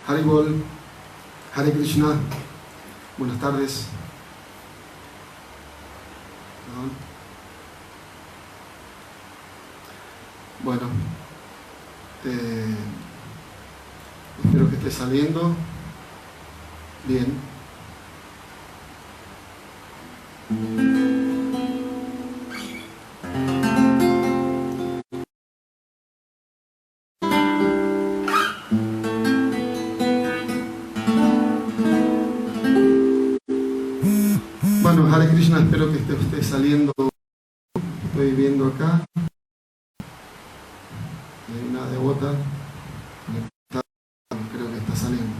Haribol, Hare Krishna, buenas tardes. Bueno, espero que esté saliendo bien. Bueno, Hare Krishna, espero que esté saliendo. Estoy viendo acá. Hay una devota. Creo que está saliendo.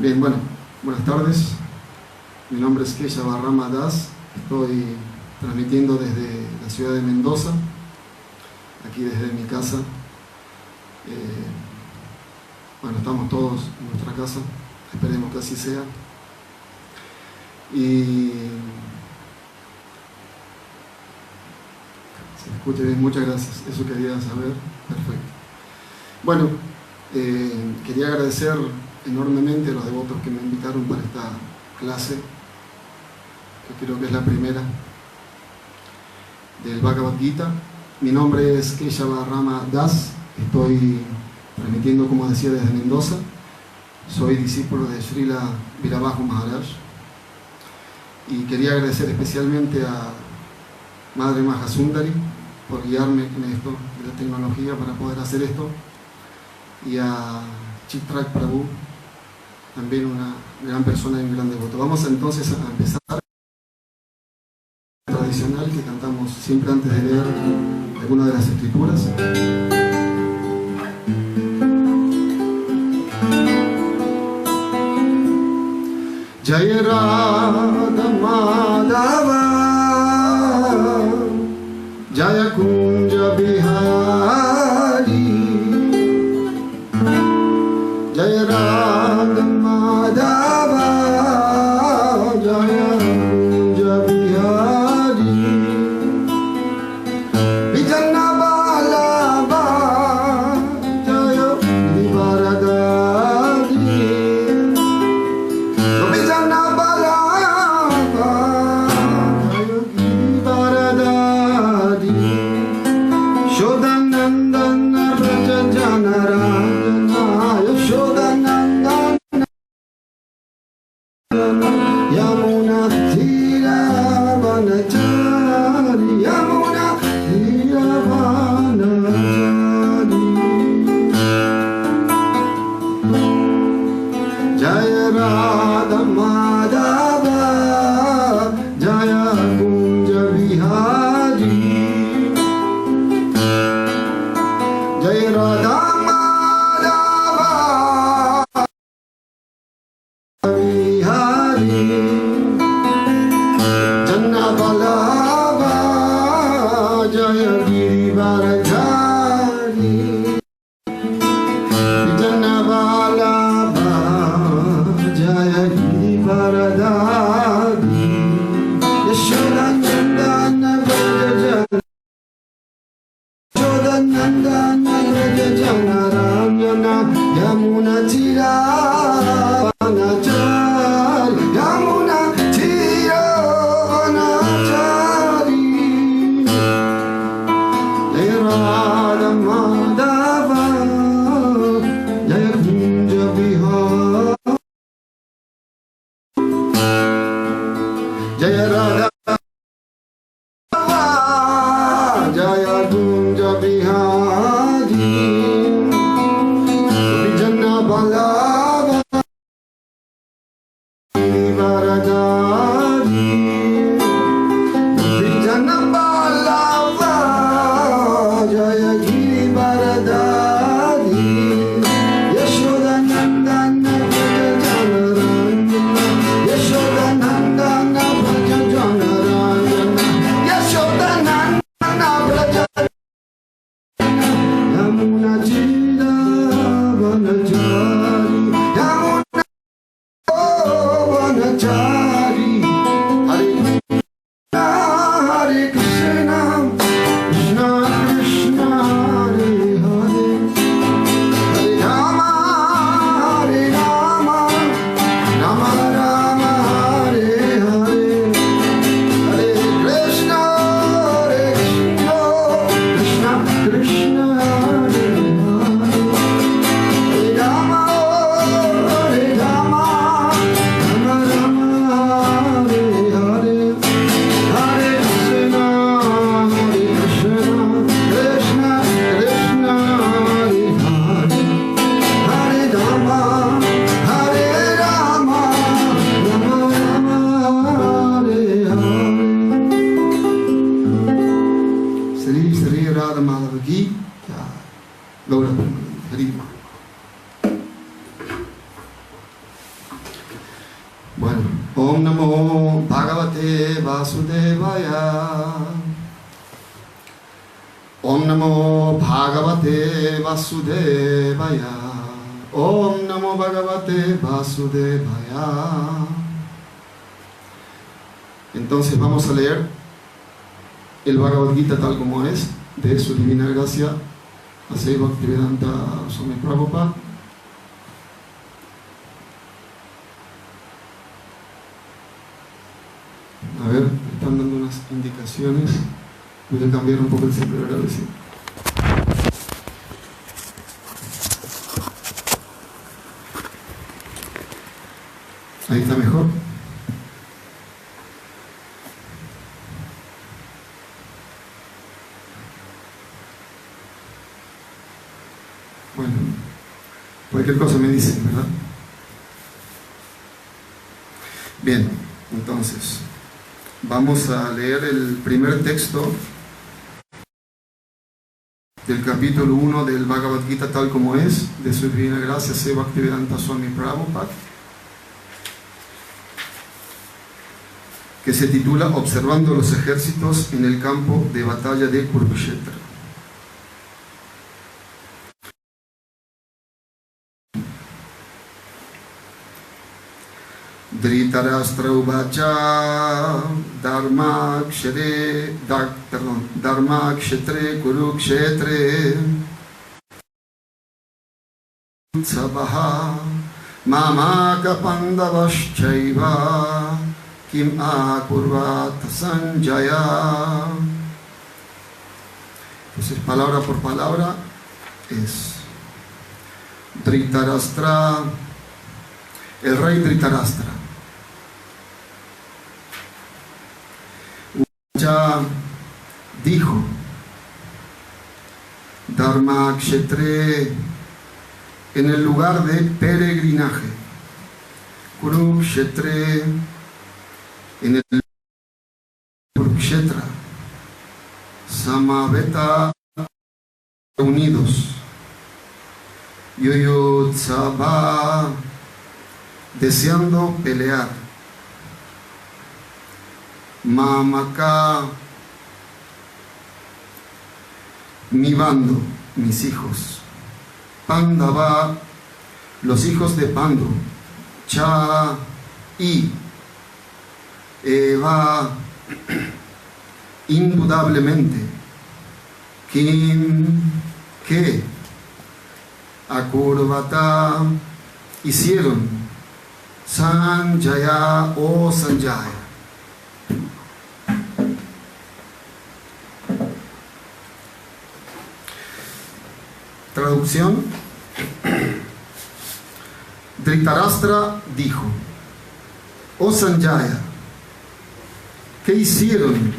Bien, bueno, buenas tardes. Mi nombre es Keshava Rama Das. Estoy transmitiendo desde la ciudad de Mendoza, aquí desde mi casa. Bueno, estamos todos en nuestra casa. Esperemos que así sea. Y se escucha bien, muchas gracias, eso quería saber, perfecto. Bueno, quería agradecer enormemente a los devotos que me invitaron para esta clase, que creo que es la primera del Bhagavad Gita. Mi nombre es Keshava Rama Das, estoy transmitiendo, como decía, desde Mendoza. Soy discípulo de Srila Virabhajo Maharaj. Y quería agradecer especialmente a Madre Mahasundari por guiarme en esto, de la tecnología para poder hacer esto, y a Chitrak Prabhu, también una gran persona y un gran devoto. Vamos entonces a empezar tradicional que cantamos siempre antes de leer alguna de las escrituras. Jaya Radha Madhava Jaya Kunja Bihari Jaya Radha Madhava Jaya Kunja Bihari Vijana Balaba Jaya Nivaradari Bihari Vijana Balava Bueno, Om Namo Bhagavate Vasudevaya. Om Namo Bhagavate Vasudevaya. Om Namo Bhagavate Vasudevaya. Entonces vamos a leer el Bhagavad Gita tal como es, de su divina gracia, Asai Bhaktivedanta Swami Prabhupada. A ver, están dando unas indicaciones. Voy a cambiar un poco el celular a ver si. Ahí está mejor. Bueno, cualquier cosa me dicen, ¿verdad? Bien, entonces vamos a leer el primer texto del capítulo 1 del Bhagavad Gita tal como es, de su divina gracia, Asai Bhaktivedanta Swami Prabhupada, que se titula Observando los ejércitos en el campo de batalla de Kurukshetra. Dhritarashtra uvacha dharmakshetre kurukshetre sabaha mamaka pandavaschaiva kim akurvat sanjaya. Entonces, palabra por palabra es Dhritarashtra, el rey Dhritarashtra, ya dijo, Dharmakshetre, en el lugar de peregrinaje, Kurukshetre, en el Kurukshetra, Samaveta, unidos, Yoyotsava, deseando pelear, Mamaka, mi bando, mis hijos, Pandava, los hijos de Pandu, Cha y Eva, indudablemente, Kim, que Akurvata, hicieron Sanjaya o Sanjaya. Traducción. Dhritarashtra dijo: Oh Sanjaya, ¿qué hicieron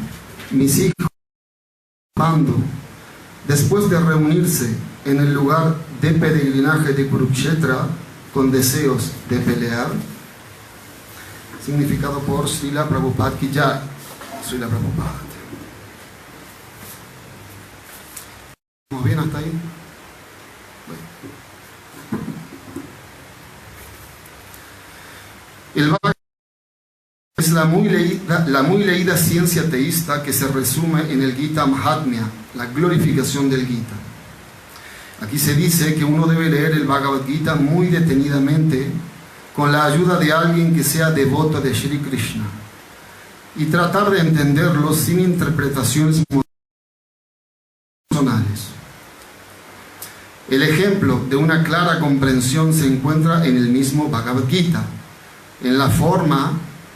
mis hijos Pandu después de reunirse en el lugar de peregrinaje de Kurukshetra con deseos de pelear? Significado por Srila Prabhupada Ki Jai. Srila Prabhupada. ¿Estamos bien hasta ahí? El Bhagavad es la muy leída ciencia teísta que se resume en el Gita Mahatmya, la glorificación del Gita. Aquí se dice que uno debe leer el Bhagavad Gita muy detenidamente con la ayuda de alguien que sea devoto de Shri Krishna y tratar de entenderlo sin interpretaciones personales. El ejemplo de una clara comprensión se encuentra en el mismo Bhagavad Gita, en la forma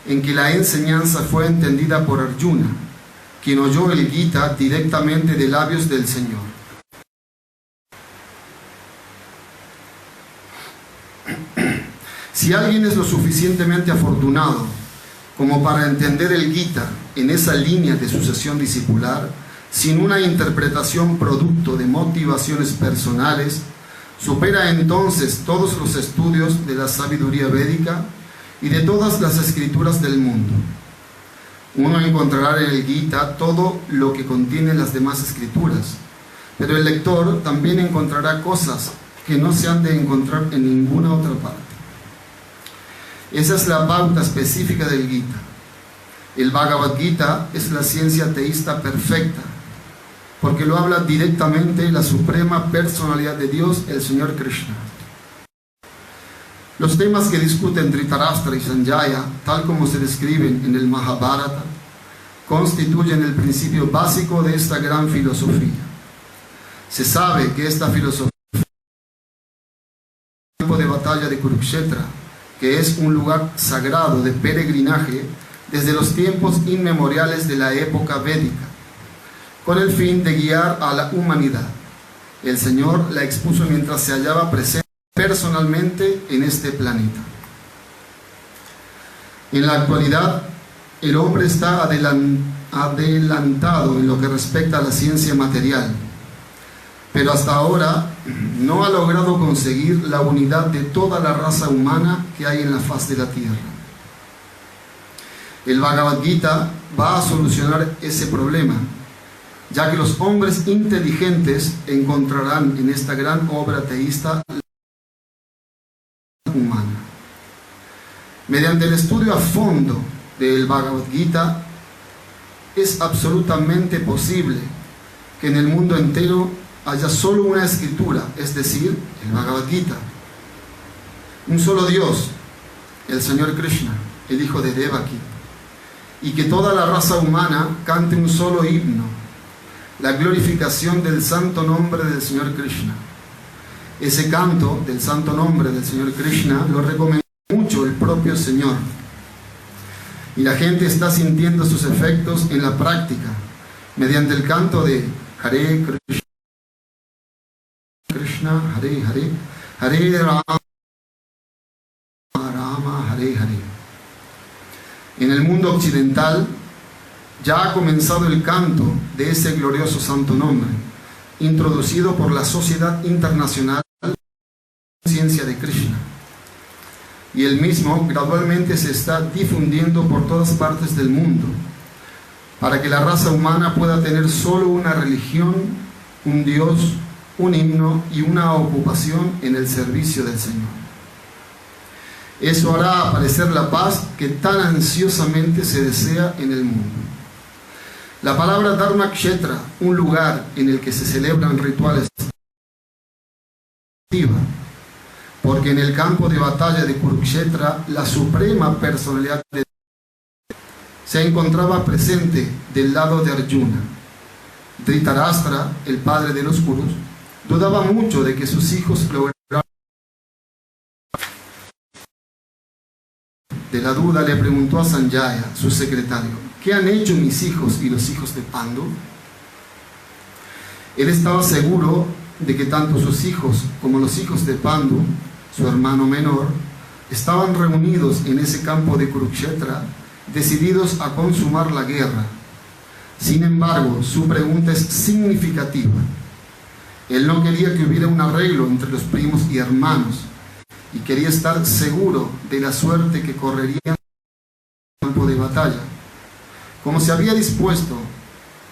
en que la enseñanza fue entendida por Arjuna, quien oyó el Gita directamente de labios del Señor. Si alguien es lo suficientemente afortunado como para entender el Gita en esa línea de sucesión discipular, sin una interpretación producto de motivaciones personales, supera entonces todos los estudios de la sabiduría védica y de todas las escrituras del mundo. Uno encontrará en el Gita todo lo que contienen las demás escrituras, pero el lector también encontrará cosas que no se han de encontrar en ninguna otra parte. Esa es la pauta específica del Gita. El Bhagavad Gita es la ciencia teísta perfecta, porque lo habla directamente la suprema personalidad de Dios, el Señor Krishna. Los temas que discuten Dhritarashtra y Sanjaya, tal como se describen en el Mahabharata, constituyen el principio básico de esta gran filosofía. Se sabe que esta filosofía es el campo de batalla de Kurukshetra, que es un lugar sagrado de peregrinaje desde los tiempos inmemoriales de la época védica, con el fin de guiar a la humanidad. El Señor la expuso mientras se hallaba presente personalmente en este planeta. En la actualidad, el hombre está adelantado en lo que respecta a la ciencia material, pero hasta ahora no ha logrado conseguir la unidad de toda la raza humana que hay en la faz de la tierra. El Bhagavad Gita va a solucionar ese problema, ya que los hombres inteligentes encontrarán en esta gran obra teísta la humana. Mediante el estudio a fondo del Bhagavad Gita, es absolutamente posible que en el mundo entero haya solo una escritura, es decir, el Bhagavad Gita. Un solo Dios, el Señor Krishna, el hijo de Devaki, y que toda la raza humana cante un solo himno, la glorificación del santo nombre del Señor Krishna. Ese canto del santo nombre del Señor Krishna lo recomendó mucho el propio Señor, y la gente está sintiendo sus efectos en la práctica mediante el canto de Hare Krishna, Hare Hare, Hare Rama, Rama Hare Hare. En el mundo occidental ya ha comenzado el canto de ese glorioso santo nombre, introducido por la Sociedad Internacional de Ciencia de Krishna. Y el mismo gradualmente se está difundiendo por todas partes del mundo, para que la raza humana pueda tener solo una religión, un Dios, un himno y una ocupación en el servicio del Señor. Eso hará aparecer la paz que tan ansiosamente se desea en el mundo. La palabra Dharmakshetra, un lugar en el que se celebran rituales, porque en el campo de batalla de Kurukshetra, la suprema personalidad de Dios se encontraba presente del lado de Arjuna. Dhritarashtra, el padre de los Kurus, dudaba mucho de que sus hijos lograran. De la duda le preguntó a Sanjaya, su secretario: ¿qué han hecho mis hijos y los hijos de Pandu? Él estaba seguro de que tanto sus hijos como los hijos de Pandu, su hermano menor, estaban reunidos en ese campo de Kurukshetra, decididos a consumar la guerra. Sin embargo, su pregunta es significativa. Él no quería que hubiera un arreglo entre los primos y hermanos, y quería estar seguro de la suerte que correrían en el campo de batalla. Como se había dispuesto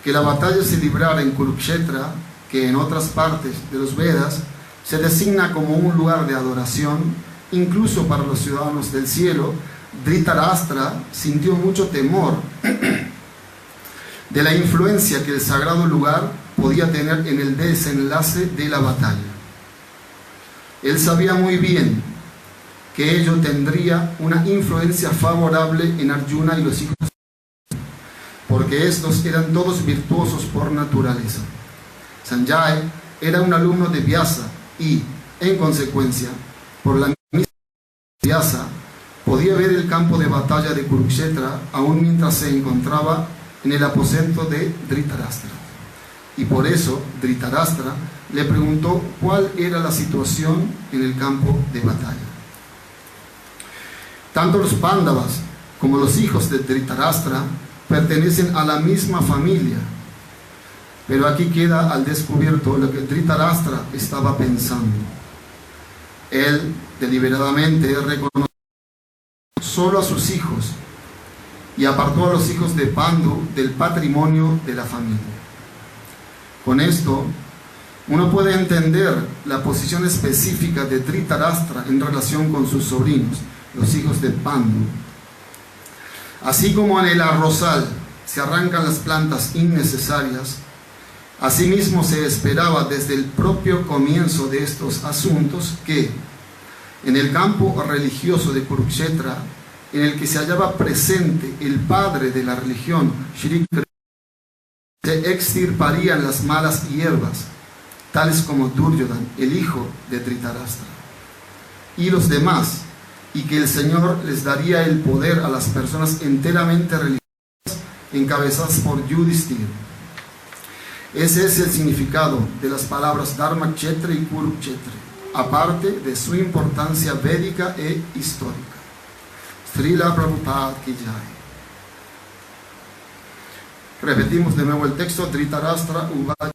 que la batalla se librara en Kurukshetra, que en otras partes de los Vedas se designa como un lugar de adoración, incluso para los ciudadanos del cielo, Dhritarashtra sintió mucho temor de la influencia que el sagrado lugar podía tener en el desenlace de la batalla. Él sabía muy bien que ello tendría una influencia favorable en Arjuna y los hijos, porque estos eran todos virtuosos por naturaleza. Sanjay era un alumno de Vyasa y, en consecuencia, por la misma Vyasa, podía ver el campo de batalla de Kurukshetra aún mientras se encontraba en el aposento de Dhritarashtra. Y por eso Dhritarashtra le preguntó cuál era la situación en el campo de batalla. Tanto los Pándavas como los hijos de Dhritarashtra pertenecen a la misma familia, pero aquí queda al descubierto lo que Dhritarashtra estaba pensando. Él deliberadamente reconoció solo a sus hijos y apartó a los hijos de Pandu del patrimonio de la familia. Con esto, uno puede entender la posición específica de Dhritarashtra en relación con sus sobrinos, los hijos de Pandu. Así como en el arrozal se arrancan las plantas innecesarias, asimismo se esperaba desde el propio comienzo de estos asuntos que, en el campo religioso de Kurukshetra, en el que se hallaba presente el padre de la religión, Shri Krishna, se extirparían las malas hierbas, tales como Duryodhana, el hijo de Dhritarashtra, y los demás, y que el Señor les daría el poder a las personas enteramente religiosas encabezadas por Yudhishthira. Ese es el significado de las palabras Dharmakshetra y Kurukshetra, aparte de su importancia védica e histórica. Srila Prabhupada ki jai. Repetimos de nuevo el texto. Dhritarashtra uvacha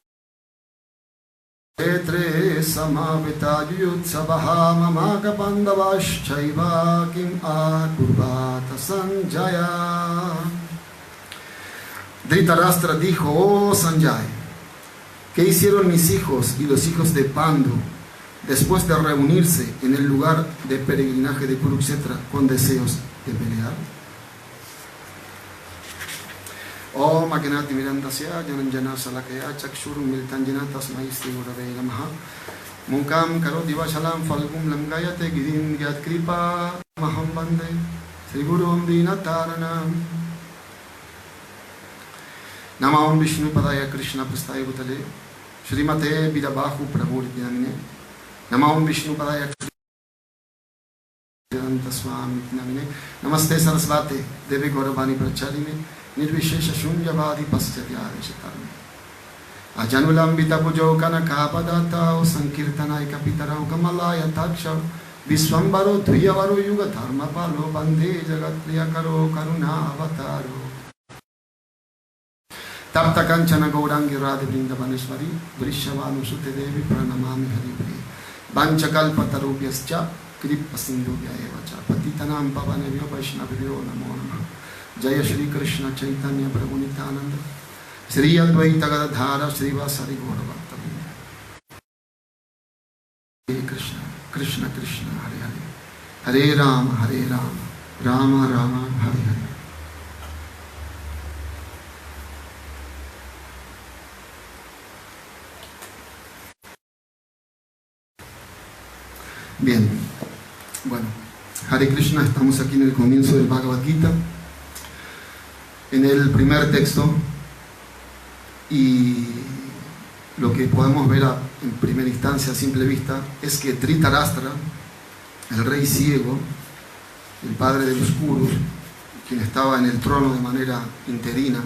Etre samaveta yutsavaha mamaka pandavaschaiva kim akurvata Sanjaya. Dhritarashtra dijo: oh Sanjay, ¿qué hicieron mis hijos y los hijos de Pandu después de reunirse en el lugar de peregrinaje de Kurukshetra con deseos de pelear? Om Agnati Mirandasya Jananjana Salakaya Chakshur Miltan Janatas Maisti Gurave Namaha Munkam Karoti Vachalam Falgum Lamgayate Gidim Gyat Kripa Maham Bande Sri Gurum Dinataranam Namam Vishnu Padaya Krishna Prastaya Bhutale Shrimate Virabahu Prabhu Nidhyamine Namam Vishnu Padaya Krishna Swami Nidhyamine Namaste Sarasvate Devi Gauravani Prachaline Nirvishesha Shunyavadi Paschyatyari Shatarme Ajanulambita Pujo Kanakapadata Sankirtanai Kapitarau Kamalaya Taksha Viswambaro Dhuyavaro Yuga Dharma Palo Bande Jagatriyakaro Karuna Avataro Tapta Kanchana Gaurangi Radhe Vrindavaneshwari Vrishavanu Sute Devi Pranamami Haripri Vanchakalpatarubhyascha Kripa Sindhubhya Evacha Patitanam Pavanebhyo Vaishnavibhyo Namo Namaha Jaya Shri Krishna Chaitanya Prabhu Nityananda Shri Advaita Gadadhara Srivasari Gaura Bhaktavrinda. Hare Krishna Krishna Krishna Hare Hare Hare Rama Rama Rama Hare Hare. Bien, bueno, Hare Krishna, estamos aquí en el comienzo del Bhagavad Gita, en el primer texto, y lo que podemos ver en primera instancia, a simple vista, es que Dhritarashtra, el rey ciego, el padre de los Kurus, quien estaba en el trono de manera interina,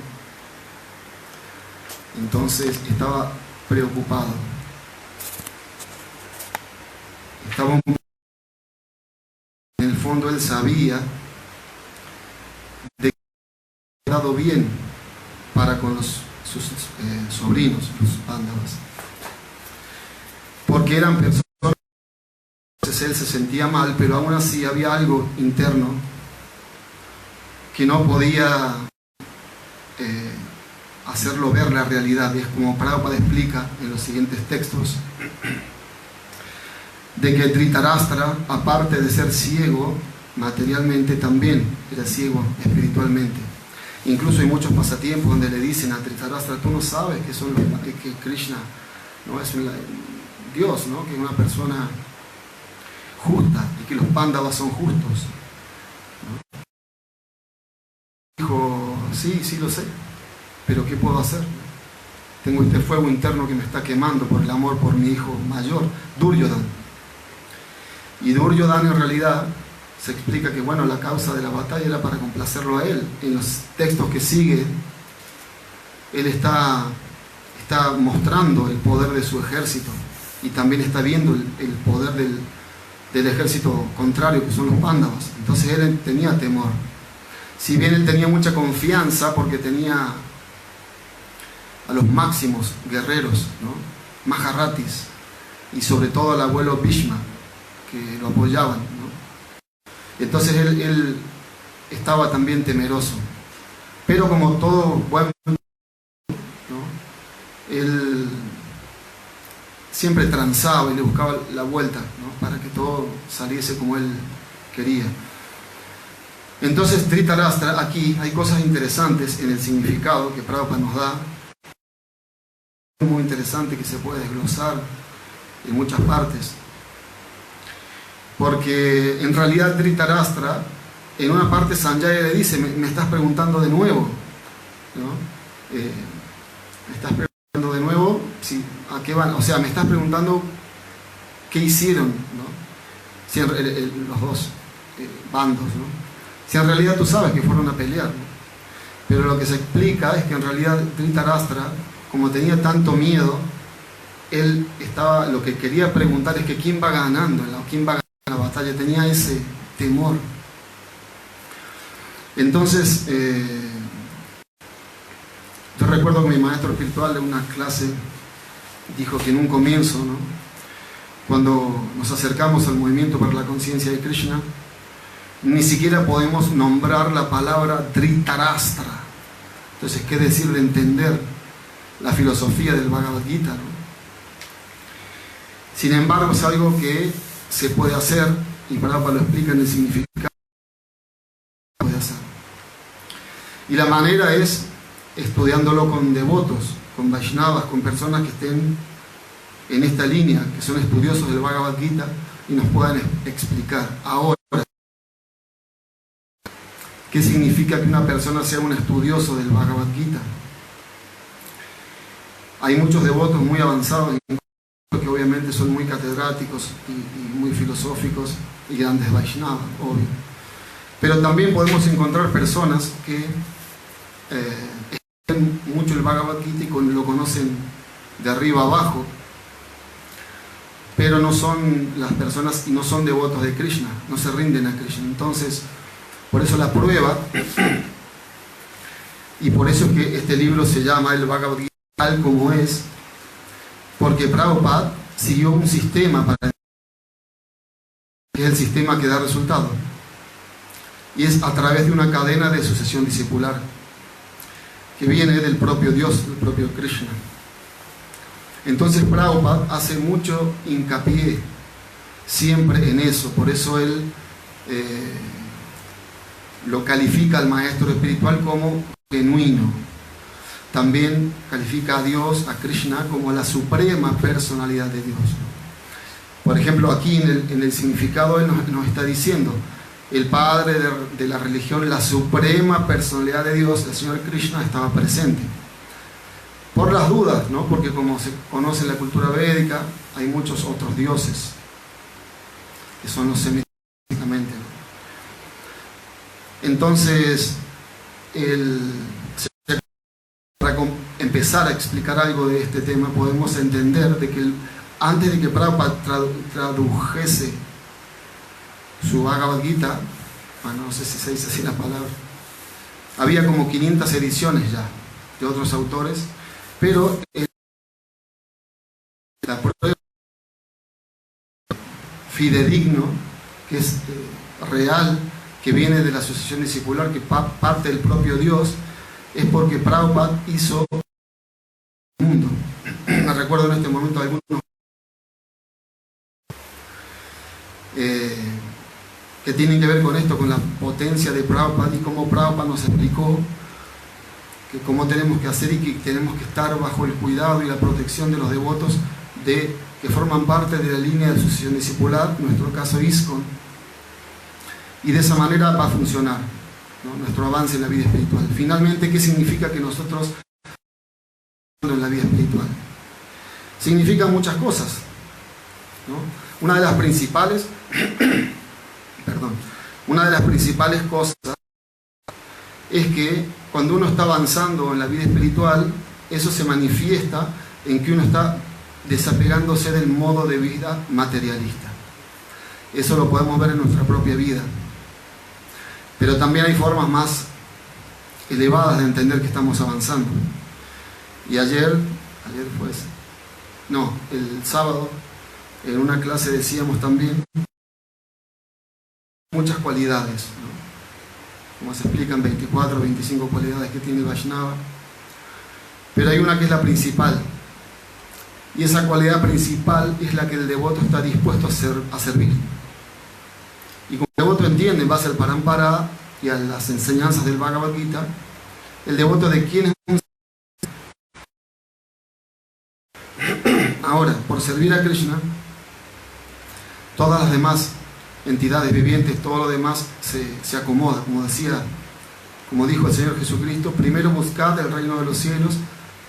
entonces estaba preocupado. En el fondo él sabía de que había dado bien para con sus sobrinos, los Pándavas, porque eran personas. Entonces él se sentía mal, pero aún así había algo interno que no podía hacerlo ver la realidad. Y es como Prabhupada explica en los siguientes textos, de que Dhritarashtra, aparte de ser ciego materialmente, también era ciego espiritualmente. Incluso hay muchos pasatiempos donde le dicen a Dhritarashtra: tú no sabes que Krishna no es Dios, ¿no? Que es una persona justa y que los Pándavas son justos, ¿no? Dijo: sí lo sé, pero ¿qué puedo hacer? Tengo este fuego interno que me está quemando por el amor por mi hijo mayor, Duryodhana. Y Duryodhana en realidad se explica que bueno, la causa de la batalla era para complacerlo a él. En los textos que siguen, él está mostrando el poder de su ejército y también está viendo el poder del ejército contrario, que son los Pándavas. Entonces él tenía temor. Si bien él tenía mucha confianza porque tenía a los máximos guerreros, ¿no? Maharatis, y sobre todo al abuelo Bhishma, que lo apoyaban, ¿no? Entonces él estaba también temeroso, pero como todo buen, ¿no? Él siempre transaba y le buscaba la vuelta, ¿no? Para que todo saliese como él quería. Entonces, Dhritarashtra, aquí hay cosas interesantes en el significado que Prabhupada nos da, muy interesante que se puede desglosar en muchas partes, porque en realidad Dhritarashtra, en una parte Sanjaya le dice, me estás preguntando de nuevo, ¿no? Me estás preguntando de nuevo, sí, ¿a qué van? O sea, me estás preguntando qué hicieron, ¿no? Si los dos bandos, ¿no? Si en realidad tú sabes que fueron a pelear, ¿no? Pero lo que se explica es que en realidad Dhritarashtra, como tenía tanto miedo, él estaba, lo que quería preguntar es que quién va ganando, quién va ganando la batalla, tenía ese temor. Entonces, yo recuerdo que mi maestro espiritual de una clase dijo que en un comienzo, ¿no?, cuando nos acercamos al movimiento para la conciencia de Krishna, ni siquiera podemos nombrar la palabra Dhritarashtra. Entonces, ¿qué decir de entender la filosofía del Bhagavad Gita, ¿no? Sin embargo, es algo que se puede hacer, y Prabhupada lo explica en el significado. Se puede hacer. Y la manera es estudiándolo con devotos, con Vaishnavas, con personas que estén en esta línea, que son estudiosos del Bhagavad Gita y nos puedan explicar. Ahora, ¿qué significa que una persona sea un estudioso del Bhagavad Gita? Hay muchos devotos muy avanzados que obviamente son muy catedráticos y muy filosóficos y grandes Vaishnavas, obvio. Pero también podemos encontrar personas que estudian mucho el Bhagavad Gita y lo conocen de arriba abajo, pero no son las personas y no son devotos de Krishna, no se rinden a Krishna. Entonces, por eso la prueba, y por eso es que este libro se llama el Bhagavad Gita tal como es, porque Prabhupada siguió un sistema que es el sistema que da resultado, y es a través de una cadena de sucesión discipular que viene del propio Dios, del propio Krishna. Entonces Prabhupada hace mucho hincapié siempre en eso, por eso él lo califica al maestro espiritual como genuino. También califica a Dios, a Krishna, como la suprema personalidad de Dios. Por ejemplo, aquí en el significado él nos está diciendo, el padre de la religión, la suprema personalidad de Dios, el Señor Krishna, estaba presente. Por las dudas, ¿no? Porque como se conoce en la cultura védica, hay muchos otros dioses, que son los semíticamente, ¿no? Entonces, para empezar a explicar algo de este tema, podemos entender de que antes de que Prabhupada tradujese su Bhagavad Gita, bueno, no sé si se dice así la palabra, había como 500 ediciones ya de otros autores, pero la prueba fidedigno, que es real, que viene de la asociación discipular, que parte del propio Dios, es porque Prabhupada hizo el mundo. Me recuerdo en este momento algunos que tienen que ver con esto, con la potencia de Prabhupada y cómo Prabhupada nos explicó que cómo tenemos que hacer y que tenemos que estar bajo el cuidado y la protección de los devotos que forman parte de la línea de sucesión discipular, en nuestro caso ISKCON, y de esa manera va a funcionar, ¿no?, nuestro avance en la vida espiritual. Finalmente, ¿qué significa que nosotros en la vida espiritual? Significa muchas cosas, ¿no? Una de las principales cosas es que cuando uno está avanzando en la vida espiritual, eso se manifiesta en que uno está desapegándose del modo de vida materialista. Eso lo podemos ver en nuestra propia vida. Pero también hay formas más elevadas de entender que estamos avanzando. Y el sábado, en una clase decíamos también muchas cualidades, ¿no? Como se explican 24 o 25 cualidades que tiene el Vaishnava. Pero hay una que es la principal. Y esa cualidad principal es la que el devoto está dispuesto a servir. Y como el devoto entiende en base al Parampara y a las enseñanzas del Bhagavad Gita, el devoto de quien es un... Ahora, por servir a Krishna, todas las demás entidades vivientes, todo lo demás se acomoda, como dijo el Señor Jesucristo: primero buscad el reino de los cielos,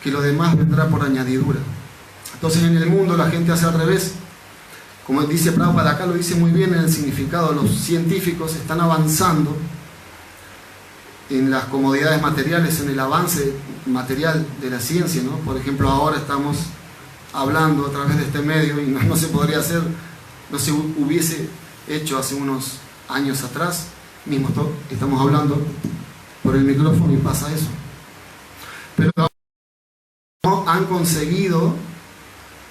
que lo demás vendrá por añadidura. Entonces en el mundo la gente hace al revés. Como dice Prabhupada, acá lo dice muy bien en el significado: los científicos están avanzando en las comodidades materiales, en el avance material de la ciencia, ¿no? Por ejemplo, ahora estamos hablando a través de este medio y no se podría hacer, no se hubiese hecho hace unos años atrás. Mismo estamos hablando por el micrófono y pasa eso. Pero no han conseguido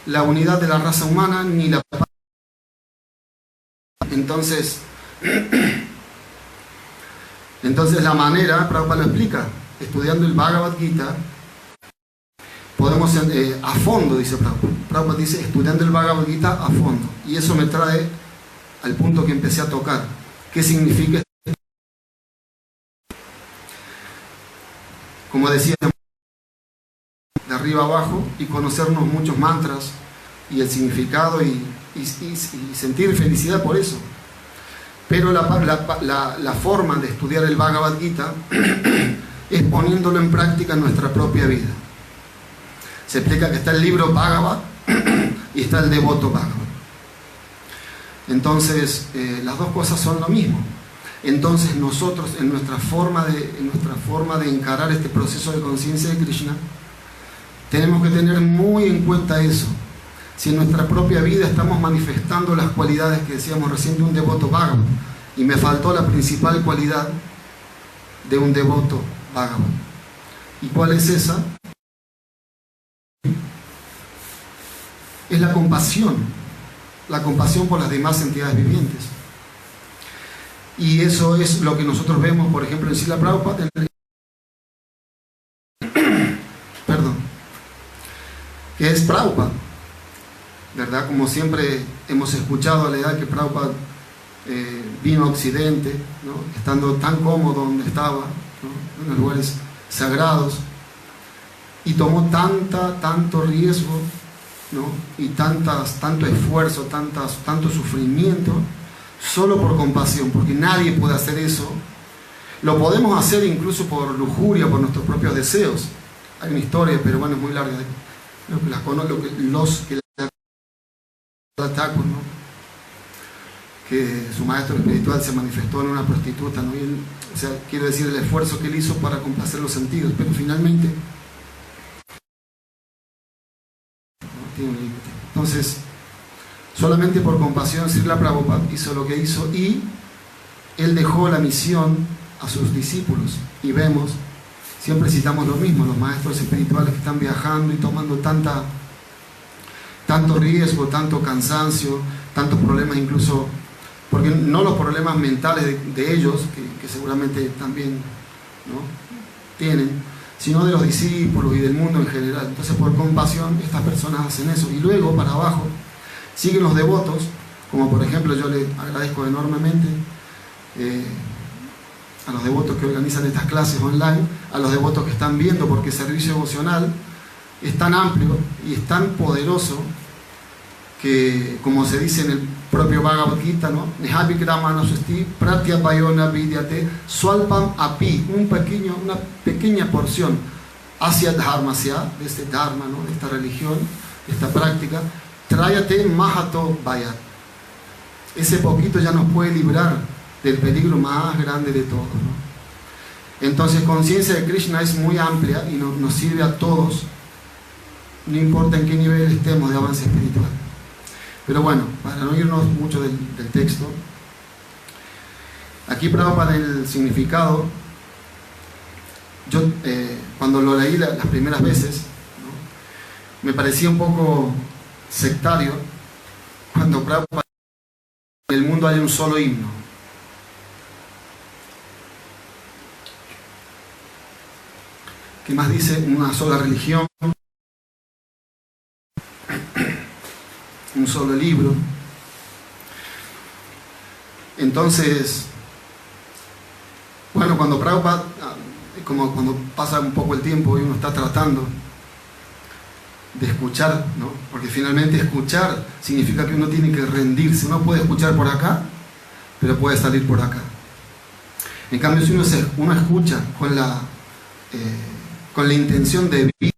la unidad de la raza humana ni la paz. Entonces la manera, Prabhupada lo explica, estudiando el Bhagavad Gita, podemos a fondo, dice Prabhupada. Prabhupada dice, estudiando el Bhagavad Gita a fondo. Y eso me trae al punto que empecé a tocar. ¿Qué significa? Como decía, de arriba abajo, y conocernos muchos mantras y el significado y sentir felicidad por eso. Pero la forma de estudiar el Bhagavad Gita es poniéndolo en práctica en nuestra propia vida. Se explica que está el libro Bhagavad y está el devoto Bhagavad. Entonces, las dos cosas son lo mismo. Entonces nosotros, en nuestra forma de encarar este proceso de conciencia de Krishna, tenemos que tener muy en cuenta eso. Si en nuestra propia vida estamos manifestando las cualidades que decíamos recién de un devoto Bhagavad, y me faltó la principal cualidad de un devoto Bhagavad. ¿Y cuál es esa? Es la compasión por las demás entidades vivientes. Y eso es lo que nosotros vemos, por ejemplo, en Srila Prabhupada, que es Prabhupada, ¿verdad? Como siempre hemos escuchado a la edad que Prabhupada vino a Occidente, ¿no? Estando tan cómodo donde estaba, ¿no? En los lugares sagrados, y tomó tanto riesgo, ¿no? Y tanto esfuerzo, tanto sufrimiento, solo por compasión, porque nadie puede hacer eso. Lo podemos hacer incluso por lujuria, por nuestros propios deseos. Hay una historia, pero bueno, es muy larga. Los que Thakur, ¿no? Que su maestro espiritual se manifestó en una prostituta, ¿no? Y él, o sea, quiero decir, el esfuerzo que él hizo para complacer los sentidos, pero finalmente no tiene un límite. Entonces, solamente por compasión Srila Prabhupada hizo lo que hizo, y él dejó la misión a sus discípulos. Y vemos, siempre citamos lo mismo, los maestros espirituales que están viajando y tomando tanto riesgo, tanto cansancio, tantos problemas, incluso, porque no los problemas mentales de ellos, que seguramente también, ¿no? tienen, sino de los discípulos y del mundo en general. Entonces, por compasión, estas personas hacen eso. Y luego, para abajo, siguen los devotos, como por ejemplo, yo le agradezco enormemente a los devotos que organizan estas clases online, a los devotos que están viendo, porque el servicio devocional es tan amplio y es tan poderoso que, como se dice en el propio Bhagavad Gita, ¿no? Swalpam api, una pequeña porción hacia dharmasya, de este dharma, ¿no? De esta religión, de esta práctica, tráyate mahato vayat. Ese poquito ya nos puede librar del peligro más grande de todos, ¿no? Entonces, conciencia de Krishna es muy amplia y nos sirve a todos, no importa en qué nivel estemos de avance espiritual. Pero bueno, para no irnos mucho del texto, aquí Prabhupada, en el significado, yo cuando lo leí las primeras veces, ¿no? Me parecía un poco sectario cuando Prabhupada, en el mundo hay un solo himno. ¿Qué más dice? Una sola religión, un solo libro. Entonces, Bueno, cuando Prabhupada, como cuando pasa un poco el tiempo y uno está tratando de escuchar, ¿no? Porque finalmente escuchar significa que uno tiene que rendirse. Uno puede escuchar por acá, pero puede salir por acá. En cambio, si uno escucha con la intención de vivir,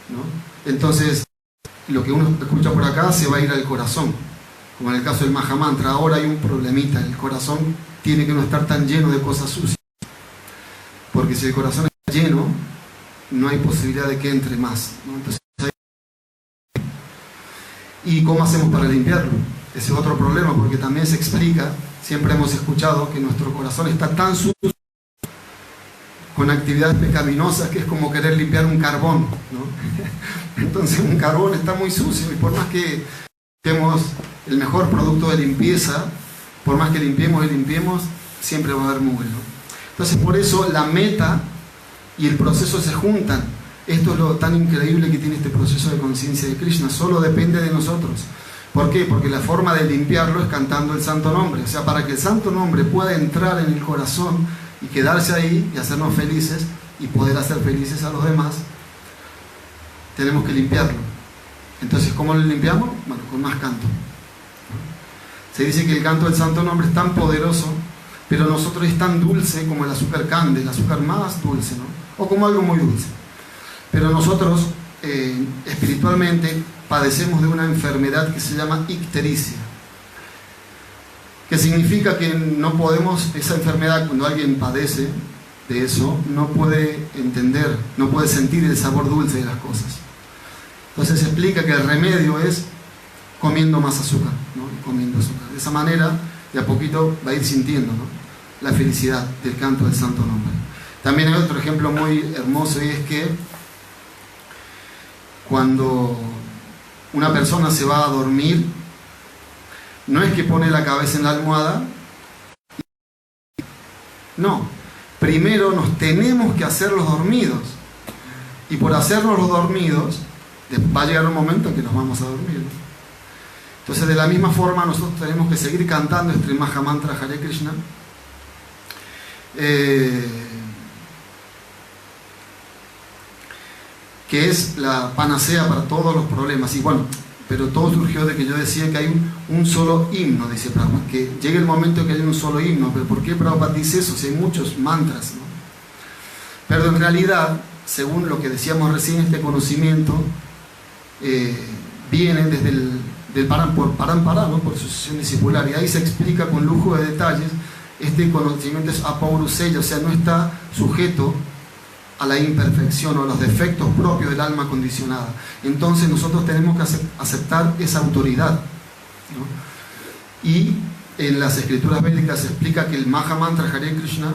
¿no? Entonces lo que uno escucha por acá se va a ir al corazón, como en el caso del Mahamantra. Ahora hay un problemita: el corazón tiene que no estar tan lleno de cosas sucias, porque si el corazón está lleno, no hay posibilidad de que entre más, ¿no? Entonces, ¿y cómo hacemos para limpiarlo? Ese es otro problema, porque también se explica, siempre hemos escuchado que nuestro corazón está tan sucio con actividades pecaminosas que es como querer limpiar un carbón, ¿no? Entonces un carbón está muy sucio, y por más que tenemos el mejor producto de limpieza, por más que limpiemos y limpiemos, siempre va a haber mugre, ¿no? Entonces, por eso la meta y el proceso se juntan. Esto es lo tan increíble que tiene este proceso de conciencia de Krishna. Solo depende de nosotros. ¿Por qué? Porque la forma de limpiarlo es cantando el santo nombre. O sea, para que el santo nombre pueda entrar en el corazón y quedarse ahí y hacernos felices y poder hacer felices a los demás, tenemos que limpiarlo. Entonces, ¿cómo lo limpiamos? Bueno, con más canto. Se dice que el canto del santo nombre es tan poderoso, pero nosotros es tan dulce como el azúcar cande, el azúcar más dulce, ¿no? O como algo muy dulce. Pero nosotros espiritualmente padecemos de una enfermedad que se llama ictericia, que significa que no podemos, esa enfermedad, cuando alguien padece de eso, no puede entender, no puede sentir el sabor dulce de las cosas. Entonces se explica que el remedio es comiendo más azúcar, ¿no? Comiendo azúcar. De esa manera, de a poquito va a ir sintiendo, ¿no?, la felicidad del canto del santo nombre. También hay otro ejemplo muy hermoso, y es que cuando una persona se va a dormir, no es que pone la cabeza en la almohada, no, primero nos tenemos que hacer los dormidos, y por hacernos los dormidos va a llegar un momento en que nos vamos a dormir. Entonces, de la misma forma, nosotros tenemos que seguir cantando este Mahamantra Hare Krishna, que es la panacea para todos los problemas. Y bueno, pero todo surgió de que yo decía que hay un solo himno, dice Prabhupada, que llegue el momento que haya un solo himno. Pero ¿por qué Prabhupada dice eso? Si hay muchos mantras, ¿no? Pero en realidad, según lo que decíamos recién, este conocimiento viene desde del Parampara, ¿no?, por sucesión discipular, y ahí se explica con lujo de detalles. Este conocimiento es apauruseya, o sea, no está sujeto a la imperfección o a los defectos propios del alma condicionada. Entonces nosotros tenemos que aceptar esa autoridad, ¿no? Y en las escrituras védicas se explica que el Mahamantra Hare Krishna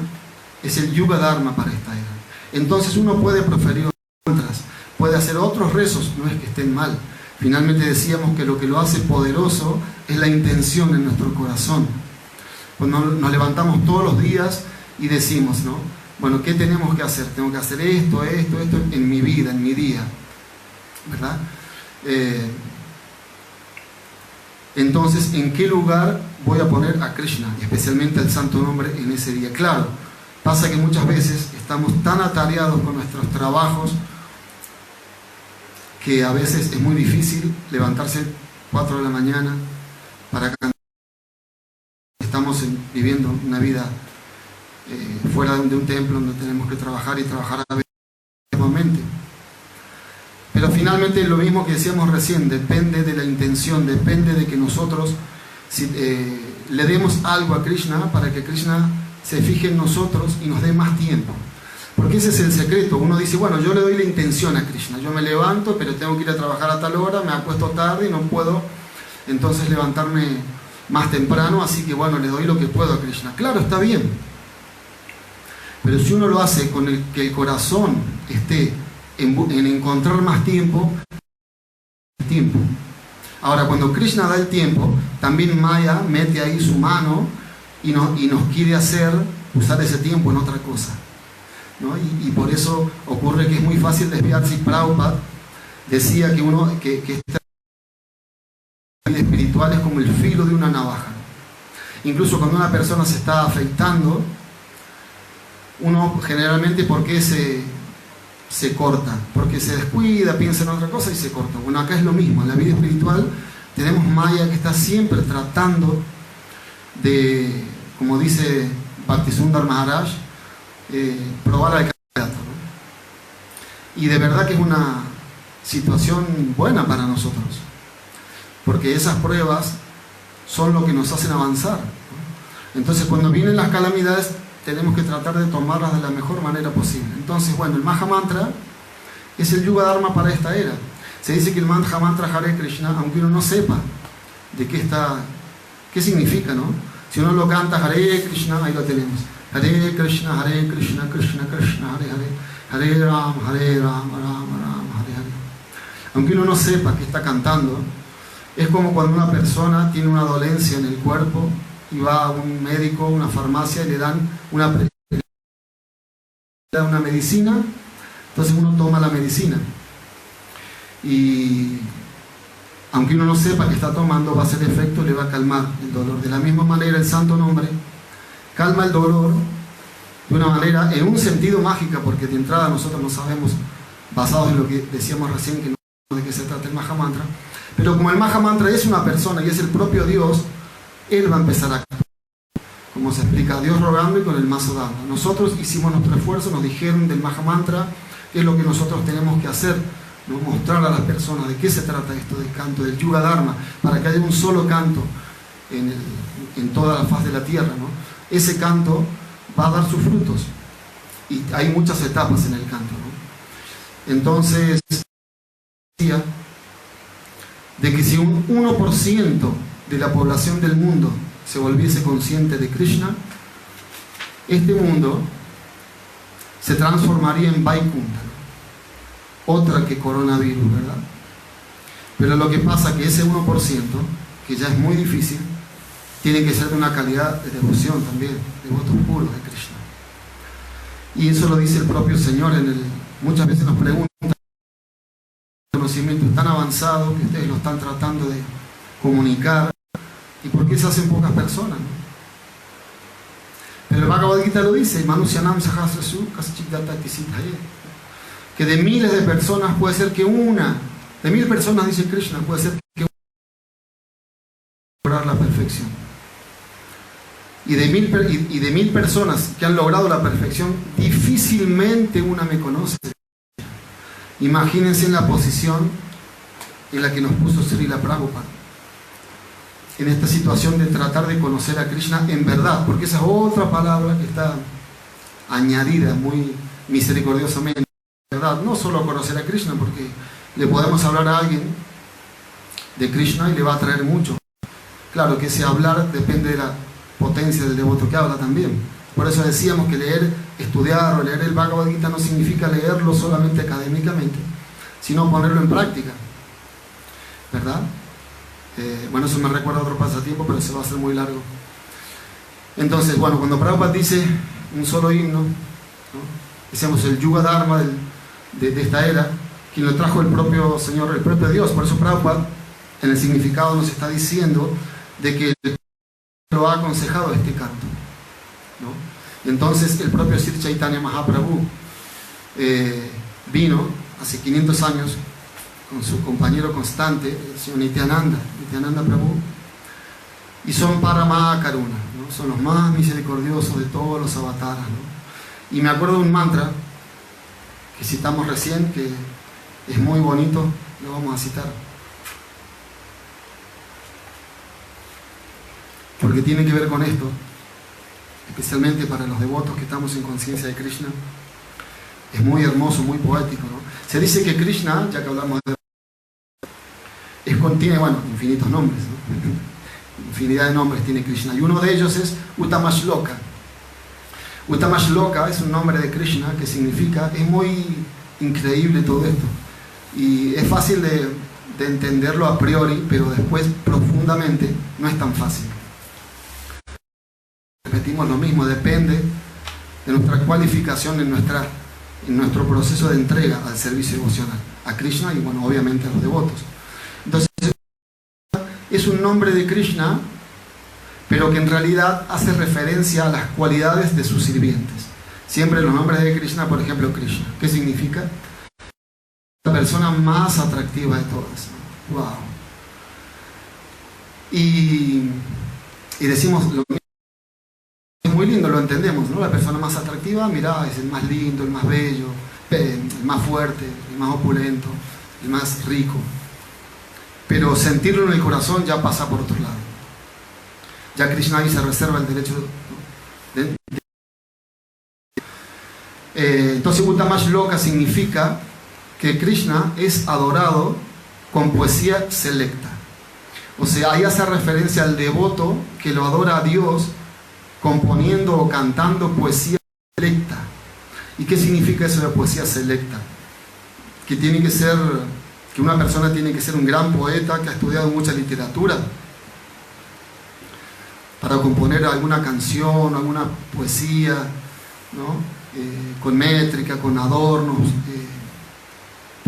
es el Yuga Dharma para esta era. Entonces uno puede proferir mantras, puede hacer otros rezos, no es que estén mal. Finalmente decíamos que lo que lo hace poderoso es la intención en nuestro corazón. Cuando nos levantamos todos los días y decimos, ¿no?, bueno, ¿qué tenemos que hacer? Tengo que hacer esto en mi vida, en mi día, ¿verdad? Entonces, ¿en qué lugar voy a poner a Krishna, especialmente el santo nombre, en ese día? Claro, pasa que muchas veces estamos tan atareados con nuestros trabajos que a veces es muy difícil levantarse 4 de la mañana para cantar. Estamos viviendo una vida fuera de un templo donde tenemos que trabajar y trabajar a veces. Pero finalmente lo mismo que decíamos recién, depende de la intención, depende de que nosotros le demos algo a Krishna para que Krishna se fije en nosotros y nos dé más tiempo. Porque ese es el secreto. Uno dice, bueno, yo le doy la intención a Krishna, yo me levanto, pero tengo que ir a trabajar a tal hora, me acuesto tarde y no puedo entonces levantarme más temprano, así que bueno, le doy lo que puedo a Krishna. Claro, está bien. Pero si uno lo hace con que el corazón esté en encontrar más tiempo. Ahora, cuando Krishna da el tiempo, también Maya mete ahí su mano y nos quiere hacer usar ese tiempo en otra cosa, ¿no? Y por eso ocurre que es muy fácil desviarse. Prabhupada decía que esta vida espiritual es como el filo de una navaja, Incluso cuando una persona se está afeitando, uno generalmente, ¿por qué se corta? Porque se descuida, piensa en otra cosa y se corta. Bueno, acá es lo mismo. En la vida espiritual tenemos Maya que está siempre tratando de, como dice Bhaktisundar Maharaj, probar al candidato, ¿no? Y de verdad que es una situación buena para nosotros, porque esas pruebas son lo que nos hacen avanzar, ¿no? Entonces, cuando vienen las calamidades, tenemos que tratar de tomarlas de la mejor manera posible. Entonces, bueno, el Maha Mantra es el Yuga Dharma para esta era. Se dice que el Maha Mantra Hare Krishna, aunque uno no sepa de qué significa, ¿no? Si uno lo canta Hare Krishna, ahí lo tenemos. Hare Krishna, Krishna Krishna, Hare Hare, Hare Ram, Ram Ram, Hare Hare. Aunque uno no sepa qué está cantando, es como cuando una persona tiene una dolencia en el cuerpo y va a un médico, una farmacia y le dan una medicina, entonces uno toma la medicina. Y aunque uno no sepa que está tomando, va a hacer efecto, le va a calmar el dolor. De la misma manera, el santo nombre calma el dolor de una manera, en un sentido mágica, porque de entrada nosotros no sabemos, basados en lo que decíamos recién, que no de qué se trata el Maha Mantra, pero como el Maha Mantra es una persona y es el propio Dios, Él va a empezar a actuar. Como se explica, Dios rogando y con el mazo dando. Nosotros hicimos nuestro esfuerzo, nos dijeron del Maha Mantra, qué es lo que nosotros tenemos que hacer, ¿no? Mostrar a las personas de qué se trata esto del canto, del Yuga Dharma, para que haya un solo canto en toda la faz de la tierra, ¿no? Ese canto va a dar sus frutos y hay muchas etapas en el canto, ¿no? Entonces, decía de que si un 1% de la población del mundo se volviese consciente de Krishna, este mundo se transformaría en Vaikuntha, otra que coronavirus, ¿verdad? Pero lo que pasa es que ese 1%, que ya es muy difícil, tiene que ser de una calidad de devoción también, devotos puros de Krishna. Y eso lo dice el propio Señor muchas veces nos preguntan, el conocimiento es tan avanzado que ustedes lo están tratando de comunicar, ¿y por qué se hacen pocas personas, no? Pero el Bhagavad Gita lo dice, Manusyanam Sahasrasu Kaschidata Tisitaye, que de miles de personas puede ser que una, de 1000 personas, dice Krishna, puede ser que una lograr la perfección. Y de 1000 personas que han logrado la perfección, difícilmente una me conoce. Imagínense en la posición en la que nos puso Srila Prabhupada, en esta situación de tratar de conocer a Krishna en verdad, porque esa es otra palabra que está añadida muy misericordiosamente, ¿verdad? No solo conocer a Krishna, porque le podemos hablar a alguien de Krishna y le va a traer mucho. Claro que ese hablar depende de la potencia del devoto que habla también. Por eso decíamos que estudiar o leer el Bhagavad Gita no significa leerlo solamente académicamente, sino ponerlo en práctica, ¿verdad? Bueno, eso me recuerda a otro pasatiempo, pero se va a hacer muy largo. Entonces, bueno, cuando Prabhupada dice un solo himno, ¿no? Decíamos el Yuga Dharma de esta era, quien lo trajo el propio Señor, el propio Dios. Por eso Prabhupada en el significado nos está diciendo de que lo ha aconsejado este canto, ¿no? Entonces el propio Sri Chaitanya Mahaprabhu vino hace 500 años con su compañero constante, el señor Nityananda Prabhu, y son Parama Karuna, ¿no? Son los más misericordiosos de todos los avataras, ¿no? Y me acuerdo de un mantra que citamos recién, que es muy bonito, lo vamos a citar, porque tiene que ver con esto, especialmente para los devotos que estamos en conciencia de Krishna. Es muy hermoso, muy poético, ¿no? Se dice que Krishna, ya que hablamos de contiene, bueno, infinitos nombres, ¿no? Infinidad de nombres tiene Krishna, y uno de ellos es Uttamashloka. Uttamashloka es un nombre de Krishna que significa, es muy increíble todo esto, y es fácil de entenderlo a priori, pero después profundamente no es tan fácil. Repetimos lo mismo, depende de nuestra cualificación en nuestro proceso de entrega al servicio devocional a Krishna y, bueno, obviamente a los devotos. Entonces, es un nombre de Krishna, pero que en realidad hace referencia a las cualidades de sus sirvientes. Siempre los nombres de Krishna, por ejemplo, Krishna. ¿Qué significa? La persona más atractiva de todas. ¡Wow! Y decimos lo mismo. Es muy lindo, lo entendemos, ¿no? La persona más atractiva, mirá, es el más lindo, el más bello, el más fuerte, el más opulento, el más rico. Pero sentirlo en el corazón ya pasa por otro lado. Ya Krishna ahí se reserva el derecho de... Entonces Uttama Shloka significa que Krishna es adorado con poesía selecta. O sea, ahí hace referencia al devoto que lo adora a Dios componiendo o cantando poesía selecta. ¿Y qué significa eso de poesía selecta? Que tiene que ser, que una persona tiene que ser un gran poeta que ha estudiado mucha literatura para componer alguna canción, alguna poesía, ¿no? Con métrica, con adornos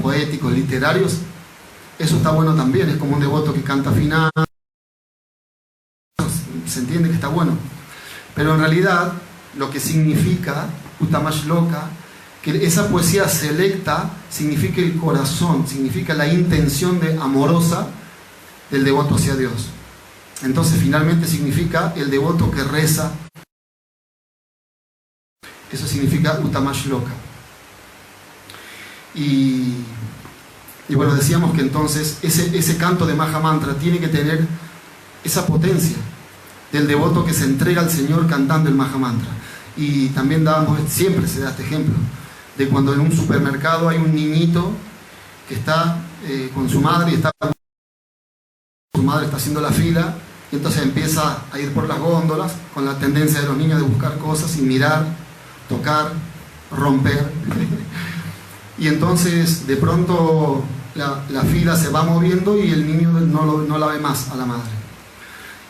poéticos, literarios. Eso está bueno también, es como un devoto que canta afinado, se entiende que está bueno. Pero en realidad lo que significa Uttama Shloka, que esa poesía selecta significa el corazón, significa la intención amorosa del devoto hacia Dios. Entonces finalmente significa el devoto que reza. Eso significa Uttama Shloka. Y bueno, decíamos que entonces ese canto de Maha Mantra tiene que tener esa potencia del devoto que se entrega al Señor cantando el Maha Mantra. Y también siempre se da este ejemplo, de cuando en un supermercado hay un niñito que está con su madre y su madre está haciendo la fila, y entonces empieza a ir por las góndolas con la tendencia de los niños de buscar cosas y mirar, tocar, romper. Y entonces de pronto la fila se va moviendo y el niño no la ve más a la madre.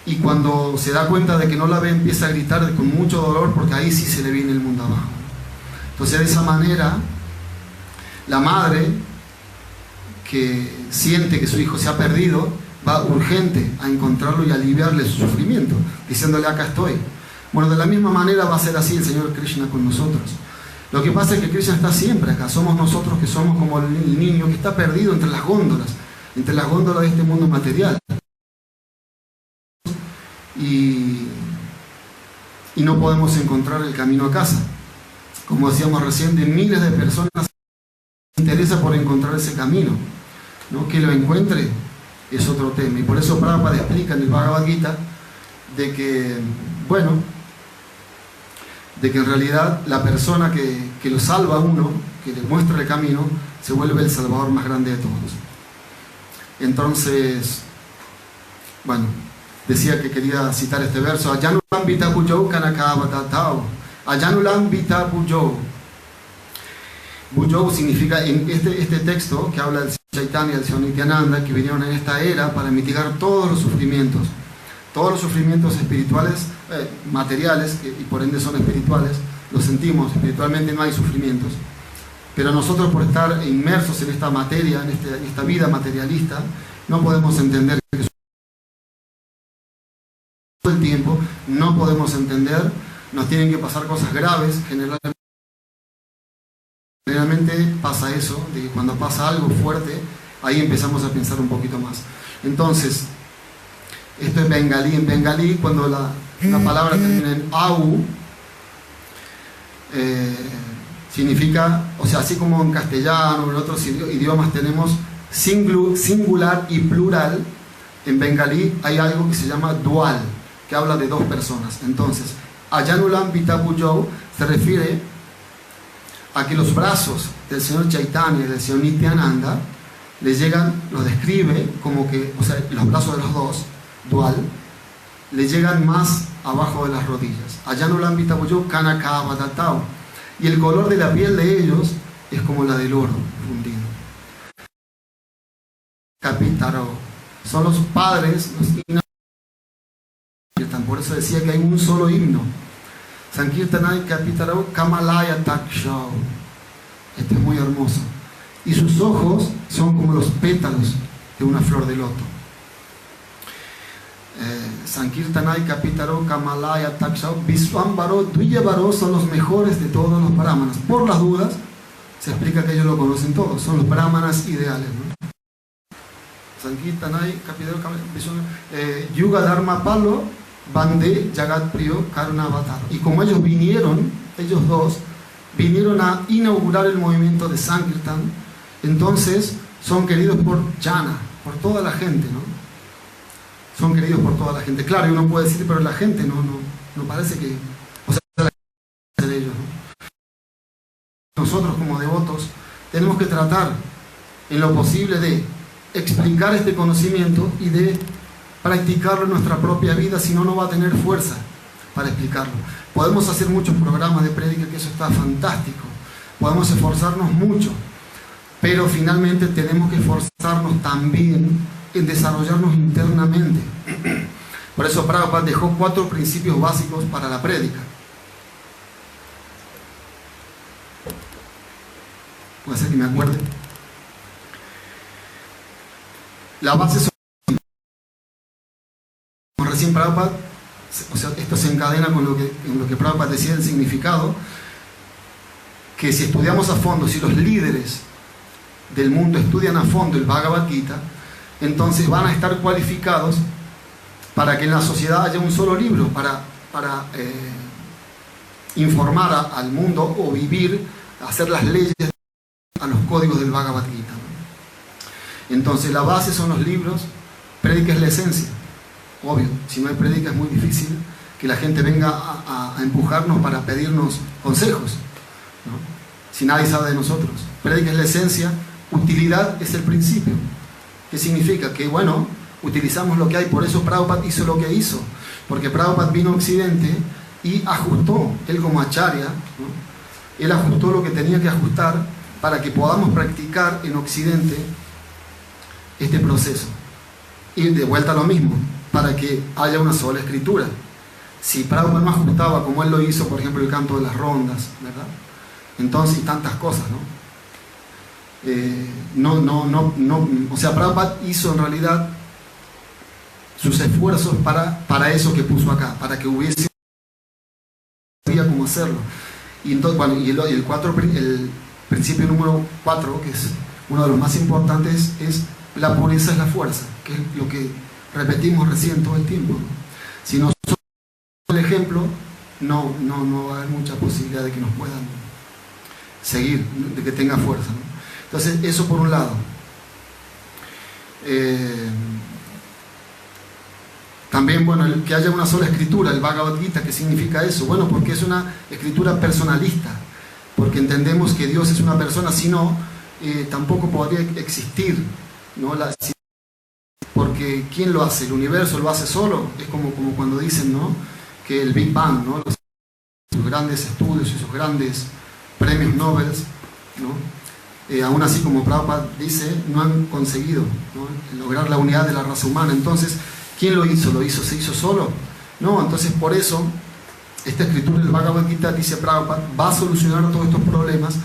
Y cuando se da cuenta de que no la ve, empieza a gritar con mucho dolor, porque ahí sí se le viene el mundo abajo. Entonces de esa manera, la madre que siente que su hijo se ha perdido, va urgente a encontrarlo y aliviarle su sufrimiento, diciéndole: acá estoy. Bueno, de la misma manera va a ser así el Señor Krishna con nosotros. Lo que pasa es que Krishna está siempre acá. Somos nosotros que somos como el niño que está perdido entre las góndolas de este mundo material. Y no podemos encontrar el camino a casa. Como decíamos recién, de miles de personas se interesa por encontrar ese camino, ¿no? Que lo encuentre es otro tema. Y por eso Prabhupada explica en el Bhagavad Gita de que en realidad la persona que lo salva a uno, que le muestra el camino, se vuelve el salvador más grande de todos. Entonces, decía que quería citar este verso: Ayanulam Vita Bujou Kanakavatatao. Ayanulam Vita Bujou. Bujou significa, en este texto que habla del Señor Chaitanya y del Señor Nityananda, que vinieron en esta era para mitigar todos los sufrimientos espirituales, materiales, y por ende son espirituales, los sentimos, espiritualmente no hay sufrimientos, pero nosotros, por estar inmersos en esta materia, en esta vida materialista, no podemos entender que todo el tiempo, no podemos entender, nos tienen que pasar cosas graves. Generalmente pasa eso, de que cuando pasa algo fuerte, ahí empezamos a pensar un poquito más. Entonces, esto es bengalí. En bengalí, cuando la palabra termina en au, significa, o sea, así como en castellano o en otros idiomas tenemos singular y plural, en bengalí hay algo que se llama dual, que habla de dos personas. Entonces, Ayanulam Vita Bujou se refiere a que los brazos del Señor Chaitanya y del Señor Nityananda le llegan, los describe como que, o sea, los brazos de los dos, dual, le llegan más abajo de las rodillas. Ayanulam Vita Bujou Kanakavatatao. Y el color de la piel de ellos es como la del oro fundido. Kapitaro. Son los padres, los himnos. Por eso decía que hay un solo himno. Sankirtanai Kapitaro Kamalaya Takshao. Esto es muy hermoso. Y sus ojos son como los pétalos de una flor de loto. Sankirtanai, Kapitaro, Kamalaya, Takshao, Visvambaro, Duyavaro son los mejores de todos los brahmanas. Por las dudas, se explica que ellos lo conocen todos, son los brahmanas ideales, ¿no? Sankirtanai, Kapitaro, Yuga Dharma Palo, Bande, Jagat Priyo, Karunavatar. Y como ellos dos, vinieron a inaugurar el movimiento de Sankirtan, entonces son queridos por Jana, por toda la gente, ¿no? Son queridos por toda la gente. Claro, uno puede decir, pero la gente no parece que... O sea, la gente de ellos, ¿no? Nosotros como devotos tenemos que tratar en lo posible de explicar este conocimiento y de practicarlo en nuestra propia vida, si no, no va a tener fuerza para explicarlo. Podemos hacer muchos programas de prédica, que eso está fantástico. Podemos esforzarnos mucho, pero finalmente tenemos que esforzarnos también en desarrollarnos internamente. Por eso Prabhupada dejó 4 principios básicos para la prédica. Puede ser que me acuerde. La base son... Recién Prabhupada, o sea, esto se encadena con lo que Prabhupada decía del significado, que si estudiamos a fondo, si los líderes del mundo estudian a fondo el Bhagavad Gita, entonces van a estar cualificados para que en la sociedad haya un solo libro para informar al mundo o vivir, hacer las leyes a los códigos del Bhagavad Gita, ¿no? Entonces la base son los libros, prédica es la esencia. Obvio, si no hay prédica es muy difícil que la gente venga a empujarnos para pedirnos consejos, ¿no? Si nadie sabe de nosotros. Prédica es la esencia, utilidad es el principio. ¿Qué significa? Que bueno, utilizamos lo que hay. Por eso Prabhupada hizo lo que hizo, porque Prabhupada vino a Occidente y ajustó, él como acharya, ¿no? Él ajustó lo que tenía que ajustar para que podamos practicar en Occidente este proceso. Y de vuelta a lo mismo, para que haya una sola escritura. Si Prabhupada no ajustaba como él lo hizo, por ejemplo, el canto de las rondas, ¿verdad? Entonces, y tantas cosas, ¿no? O sea, Prabhupada hizo en realidad sus esfuerzos para eso que puso acá, para que hubiese cómo hacerlo. Y entonces, bueno, el principio número 4, que es uno de los más importantes, es la pureza es la fuerza, que es lo que repetimos recién todo el tiempo, ¿no? Si nosotros el ejemplo, no va a haber mucha posibilidad de que nos puedan seguir, de que tenga fuerza, ¿no? Entonces, eso por un lado. También, bueno, que haya una sola escritura, el Bhagavad Gita, ¿qué significa eso? Bueno, porque es una escritura personalista, porque entendemos que Dios es una persona, si no, tampoco podría existir, ¿no? Porque ¿quién lo hace? ¿El universo lo hace solo? Es como cuando dicen, ¿no?, que el Big Bang, ¿no?, sus grandes estudios y sus grandes premios Nobel, ¿no?, aún así, como Prabhupada dice, no han conseguido, ¿no?, lograr la unidad de la raza humana. Entonces, ¿quién lo hizo? ¿Se hizo solo? No, entonces por eso esta escritura del Bhagavad Gita, dice Prabhupada, va a solucionar todos estos problemas,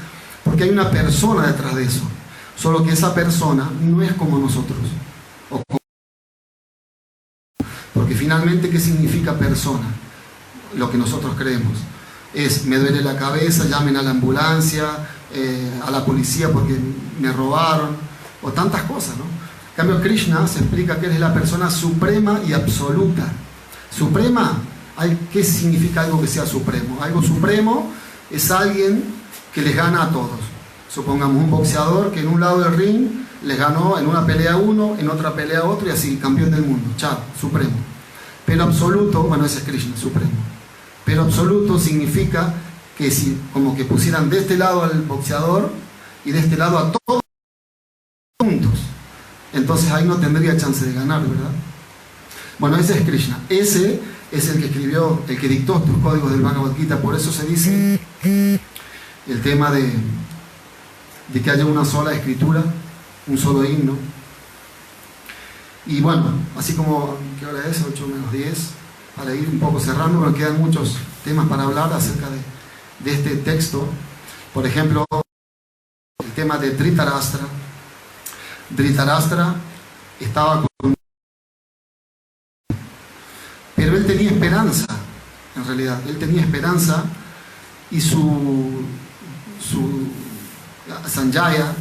porque hay una persona detrás de eso, solo que esa persona no es como nosotros. Porque finalmente, ¿qué significa persona? Lo que nosotros creemos es: me duele la cabeza, llamen a la ambulancia, a la policía porque me robaron, o tantas cosas, ¿no? En cambio, Krishna se explica que él es la persona suprema y absoluta. Suprema, ¿qué significa algo que sea supremo? Algo supremo es alguien que les gana a todos. Supongamos un boxeador que en un lado del ring les ganó en una pelea a uno, en otra pelea a otro, y así, campeón del mundo. Chao, supremo. Pero absoluto, bueno, ese es Krishna, supremo. Pero absoluto significa que si como que pusieran de este lado al boxeador y de este lado a todos juntos, entonces ahí no tendría chance de ganar, ¿verdad? Bueno, ese es Krishna. Ese es el que escribió, el que dictó estos códigos del Bhagavad Gita. Por eso se dice el tema de que haya una sola escritura, un solo himno. Y bueno, así como, ¿qué hora es? 8 menos 10, para ir un poco cerrando, porque quedan muchos temas para hablar acerca de este texto. Por ejemplo, el tema de Dhritarashtra. Dhritarashtra estaba con tenía esperanza, en realidad. Él tenía esperanza y su Sanjaya,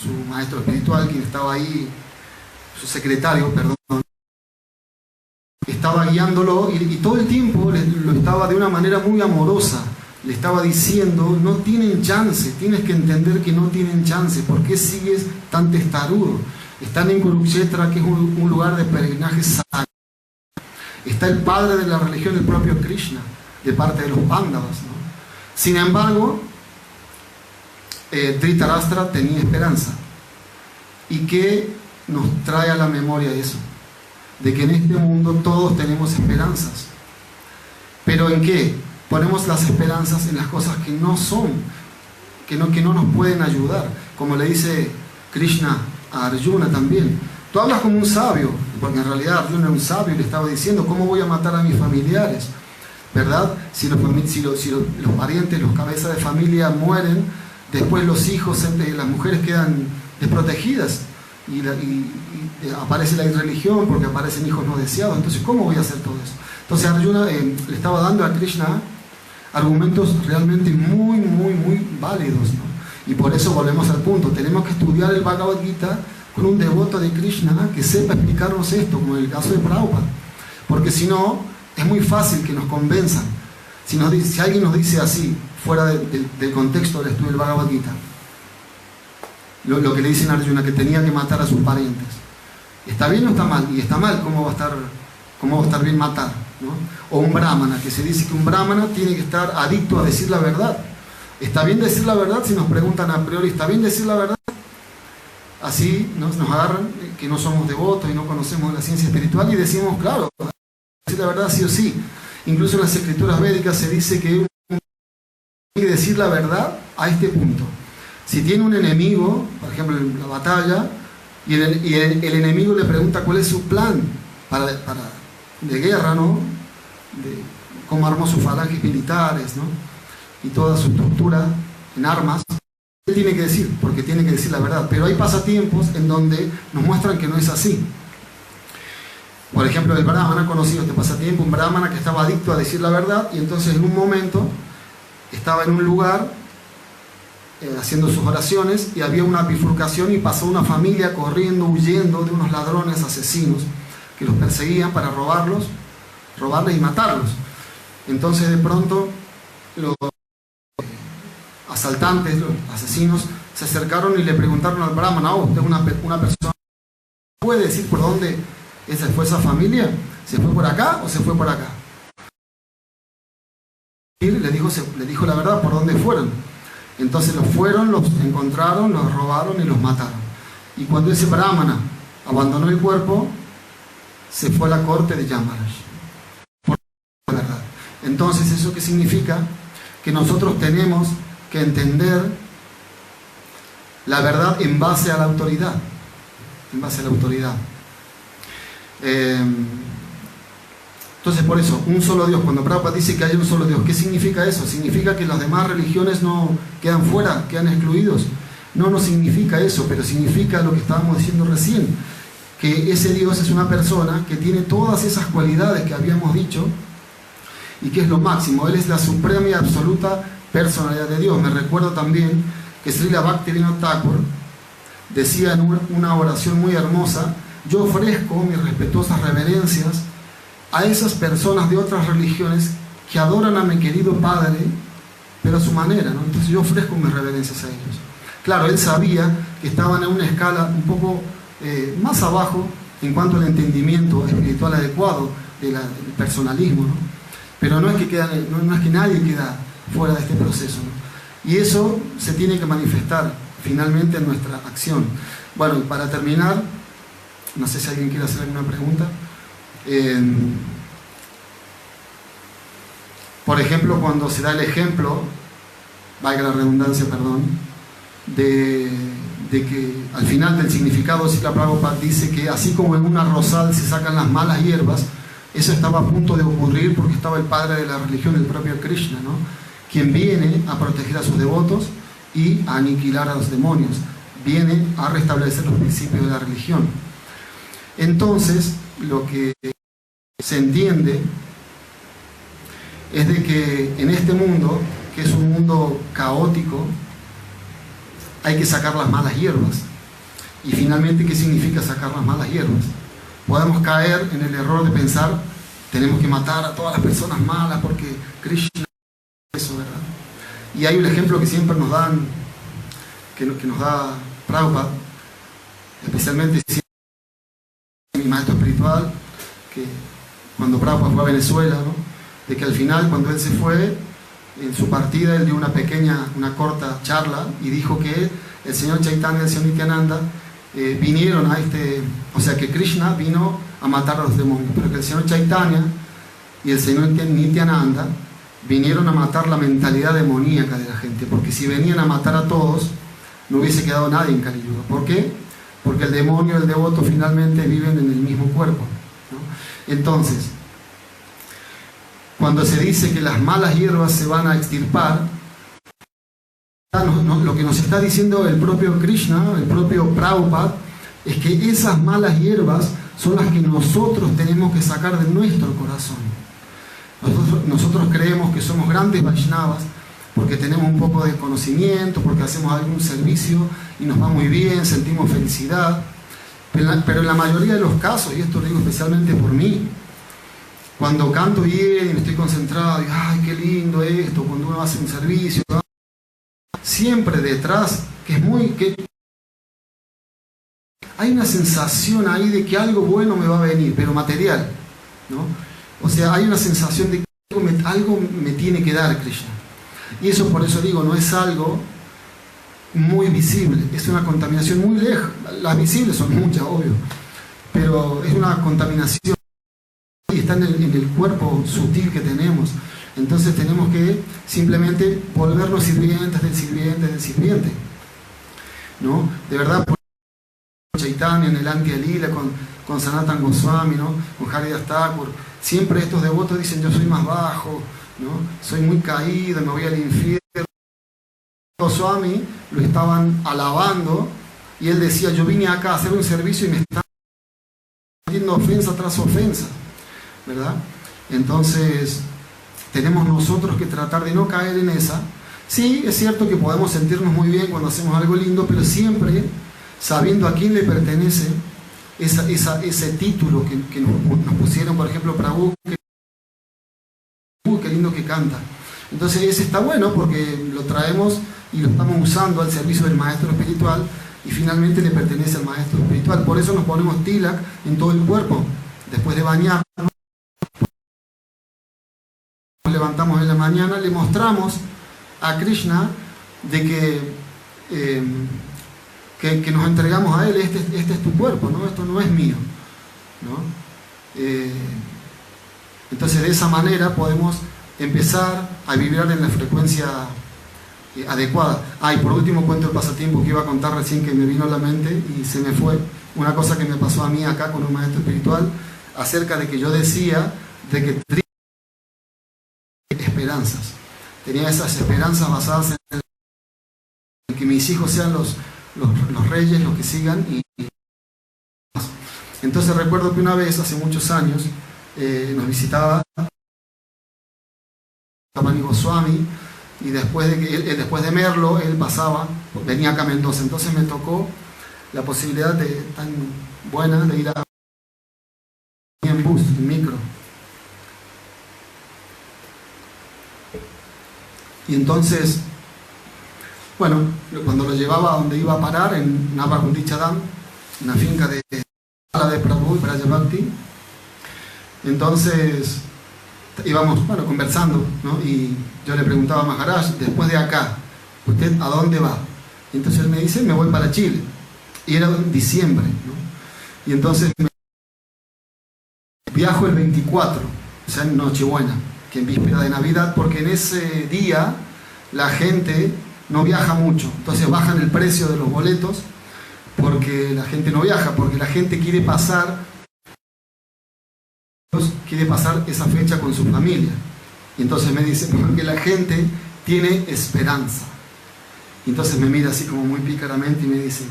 su maestro espiritual, quien estaba ahí, su secretario, perdón, estaba guiándolo y todo el tiempo lo estaba de una manera muy amorosa. Le estaba diciendo, no tienen chance, tienes que entender que no tienen chance. ¿Por qué sigues tan testarudo? Están en Kurukshetra, que es un lugar de peregrinaje sagrado. Está el padre de la religión, el propio Krishna, de parte de los Pándavas, ¿no? Sin embargo, Dhritarashtra tenía esperanza. ¿Y qué nos trae a la memoria eso? De que en este mundo todos tenemos esperanzas. ¿Pero en qué? Ponemos las esperanzas en las cosas que no son, que no nos pueden ayudar. Como le dice Krishna a Arjuna también. Tú hablas como un sabio, porque en realidad Arjuna era un sabio y le estaba diciendo, ¿cómo voy a matar a mis familiares? ¿Verdad? Si los parientes, los cabezas de familia mueren, después los hijos, las mujeres quedan desprotegidas y aparece la irreligión porque aparecen hijos no deseados. Entonces, ¿cómo voy a hacer todo eso? Entonces Arjuna le estaba dando a Krishna argumentos realmente muy, muy, muy válidos, ¿no? Y por eso volvemos al punto, tenemos que estudiar el Bhagavad Gita con un devoto de Krishna que sepa explicarnos esto, como en el caso de Prabhupada, porque si no, es muy fácil que nos convenzan. Si alguien nos dice así, fuera del contexto del estudio del Bhagavad Gita, lo que le dicen a Arjuna, que tenía que matar a sus parientes, ¿está bien o está mal? Y está mal, ¿cómo va a estar bien matar, ¿no? O un brahmana, que se dice que un brahmana tiene que estar adicto a decir la verdad. ¿Está bien decir la verdad? Si nos preguntan a priori, ¿está bien decir la verdad? Así nos agarran, que no somos devotos y no conocemos la ciencia espiritual, y decimos, claro, decir la verdad sí o sí. Incluso en las escrituras védicas se dice que uno tiene que decir la verdad a este punto. Si tiene un enemigo, por ejemplo en la batalla, y el enemigo le pregunta cuál es su plan de guerra, ¿no? De cómo armó sus falanges militares, ¿no? Y toda su estructura en armas, él tiene que decir, porque tiene que decir la verdad. Pero hay pasatiempos en donde nos muestran que no es así. Por ejemplo, el brahmana, conocido este pasatiempo, un brahmana que estaba adicto a decir la verdad, y entonces en un momento estaba en un lugar haciendo sus oraciones y había una bifurcación y pasó una familia corriendo, huyendo de unos ladrones asesinos que los perseguían para robarles y matarlos. Entonces de pronto los asaltantes, los asesinos, se acercaron y le preguntaron al brahmana, usted es una persona, ¿puede decir por dónde fue esa familia? ¿Se fue por acá o se fue por acá? Y le dijo la verdad, por dónde fueron. Entonces los encontraron, los robaron y los mataron. Y cuando ese brahmana abandonó el cuerpo, se fue a la corte de Yamaraj. Por la verdad. Entonces, ¿eso qué significa? Que nosotros tenemos que entender la verdad en base a la autoridad. En base a la autoridad. Entonces, por eso, un solo Dios. Cuando Prabhupada dice que hay un solo Dios, ¿qué significa eso? ¿Significa que las demás religiones no quedan fuera, quedan excluidos? No significa eso, pero significa lo que estábamos diciendo recién, que ese Dios es una persona que tiene todas esas cualidades que habíamos dicho y que es lo máximo. Él es la suprema y absoluta personalidad de Dios. Me recuerdo también que Srila Bhaktivinoda Thakur decía en una oración muy hermosa: yo ofrezco mis respetuosas reverencias a esas personas de otras religiones que adoran a mi querido Padre, pero a su manera, ¿no? Entonces yo ofrezco mis reverencias a ellos. Claro, él sabía que estaban en una escala un poco más abajo en cuanto al entendimiento espiritual adecuado del personalismo, ¿no? Pero no es que nadie queda fuera de este proceso, ¿no? Y eso se tiene que manifestar finalmente en nuestra acción. Bueno, y para terminar, no sé si alguien quiere hacer alguna pregunta. Por ejemplo, cuando se da el ejemplo, valga la redundancia, perdón, de que al final del significado, Srila Prabhupada dice que así como en una rosal se sacan las malas hierbas, eso estaba a punto de ocurrir porque estaba el padre de la religión, el propio Krishna, ¿no? Quien viene a proteger a sus devotos y a aniquilar a los demonios, viene a restablecer los principios de la religión. Entonces, lo que se entiende es de que en este mundo, que es un mundo caótico, hay que sacar las malas hierbas. Y finalmente, ¿qué significa sacar las malas hierbas? Podemos caer en el error de pensar, tenemos que matar a todas las personas malas porque Krishna es eso, ¿verdad? Y hay un ejemplo que siempre nos dan, que nos da Prabhupada, especialmente mi maestro espiritual, que cuando Prabhupada fue a Venezuela, ¿no? De que al final, cuando él se fue, en su partida, él dio una corta charla y dijo que el señor Chaitanya y el señor Nityananda vinieron o sea que Krishna vino a matar a los demonios, pero que el señor Chaitanya y el señor Nityananda vinieron a matar la mentalidad demoníaca de la gente, porque si venían a matar a todos, no hubiese quedado nadie en Kali Yuga. ¿Por qué? Porque el demonio y el devoto finalmente viven en el mismo cuerpo, ¿no? Entonces, cuando se dice que las malas hierbas se van a extirpar, lo que nos está diciendo el propio Krishna, el propio Prabhupada, es que esas malas hierbas son las que nosotros tenemos que sacar de nuestro corazón. Nosotros creemos que somos grandes Vaishnavas porque tenemos un poco de conocimiento, porque hacemos algún servicio y nos va muy bien, sentimos felicidad, pero en la mayoría de los casos, y esto lo digo especialmente por mí, cuando canto bien y me estoy concentrado, y ¡ay, qué lindo esto! Cuando uno hace un servicio, ¿no? Siempre detrás, hay una sensación ahí de que algo bueno me va a venir, pero material, ¿no? O sea, hay una sensación de que algo me tiene que dar Krishna. Y eso, por eso digo, no es algo muy visible, es una contaminación muy lejos. Las visibles son muchas, obvio, pero es una contaminación y está en el cuerpo sutil que tenemos. Entonces tenemos que simplemente volvernos sirvientes del sirviente, ¿no? De verdad, por Chaitanya, en el Antya Lila, con Sanatan Goswami, ¿no? Con Haridas Thakur, siempre estos devotos dicen: yo soy más bajo, ¿no? Soy muy caído, me voy al infierno. Goswami lo estaban alabando y él decía: yo vine acá a hacer un servicio y me están haciendo ofensa tras ofensa, ¿verdad? Entonces tenemos nosotros que tratar de no caer en esa. Sí, es cierto que podemos sentirnos muy bien cuando hacemos algo lindo, pero siempre sabiendo a quién le pertenece ese título que nos pusieron, por ejemplo, Prabhu, qué lindo que canta. Entonces ese está bueno porque lo traemos y lo estamos usando al servicio del maestro espiritual y finalmente le pertenece al maestro espiritual. Por eso nos ponemos tilak en todo el cuerpo. Después de bañarnos, nos levantamos en la mañana, le mostramos a Krishna de que nos entregamos a él. Este es tu cuerpo, ¿no? Esto no es mío, ¿no? Entonces de esa manera podemos empezar a vibrar en la frecuencia adecuada. Y por último cuento el pasatiempo que iba a contar recién, que me vino a la mente y se me fue. Una cosa que me pasó a mí acá con un maestro espiritual, acerca de que yo decía de que esperanzas. Tenía esas esperanzas basadas en que mis hijos sean los reyes, los que sigan. Entonces recuerdo que una vez, hace muchos años, nos visitaba Ramani Goswami, y después de Merlo, él venía acá a Mendoza. Entonces me tocó la posibilidad tan buena de ir en bus, en micro. Y entonces, bueno, cuando lo llevaba a donde iba a parar, en Navagundichadam, una finca de Prabhu y Brajabhakti, entonces íbamos, bueno, conversando, ¿no? Y yo le preguntaba a Maharaj: después de acá, ¿usted a dónde va? Y entonces él me dice: me voy para Chile. Y era en diciembre, ¿no? Y entonces viajo el 24, o sea, en Nochebuena, que en víspera de Navidad, porque en ese día la gente no viaja mucho. Entonces bajan el precio de los boletos porque la gente no viaja, porque la gente quiere pasar esa fecha con su familia. Y entonces me dice: porque la gente tiene esperanza. Y entonces me mira así como muy pícaramente y me dice: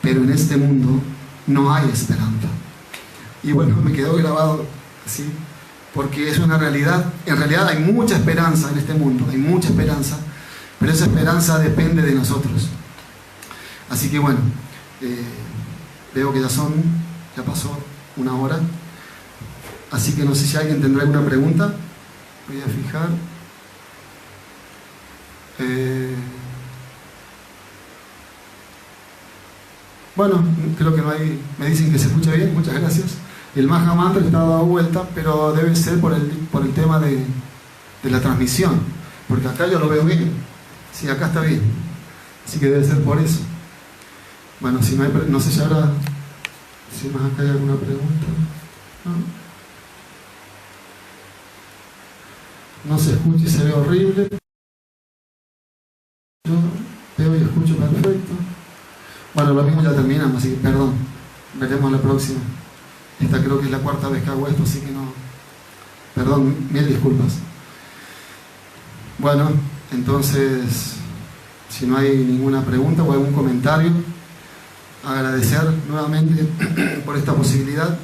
pero en este mundo no hay esperanza. Y bueno, me quedó grabado así porque es una realidad. En realidad hay mucha esperanza en este mundo, hay mucha esperanza, pero esa esperanza depende de nosotros. Así que bueno, veo que ya pasó una hora, así que no sé si alguien tendrá alguna pregunta. Voy a fijar. Bueno, creo que no hay. Me dicen que se escucha bien, muchas gracias. El Maha Mantra está dado vuelta, pero debe ser por el tema de la transmisión, porque acá yo lo veo bien. Sí, acá está bien, así que debe ser por eso. Bueno, si no hay, no sé si ahora, si más acá hay alguna pregunta. No se escucha y se ve horrible. Yo veo y escucho perfecto. Bueno, lo mismo ya terminamos, así que perdón. Veremos la próxima. Esta creo que es la cuarta vez que hago esto, así que no. Perdón, mil disculpas. Bueno, entonces, si no hay ninguna pregunta o algún comentario, agradecer nuevamente por esta posibilidad.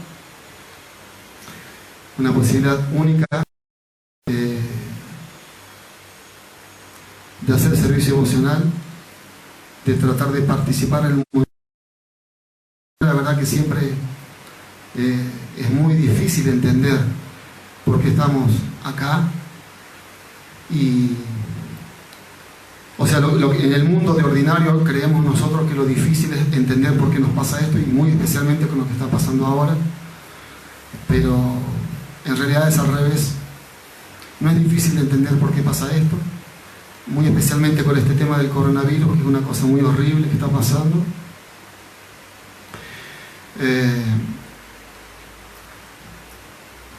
Una posibilidad única de hacer servicio emocional, de tratar de participar en el movimiento. La verdad que siempre es muy difícil entender por qué estamos acá. Y, o sea, en el mundo de ordinario creemos nosotros que lo difícil es entender por qué nos pasa esto, y muy especialmente con lo que está pasando ahora. Pero en realidad es al revés. No es difícil de entender por qué pasa esto, muy especialmente con este tema del coronavirus, que es una cosa muy horrible que está pasando.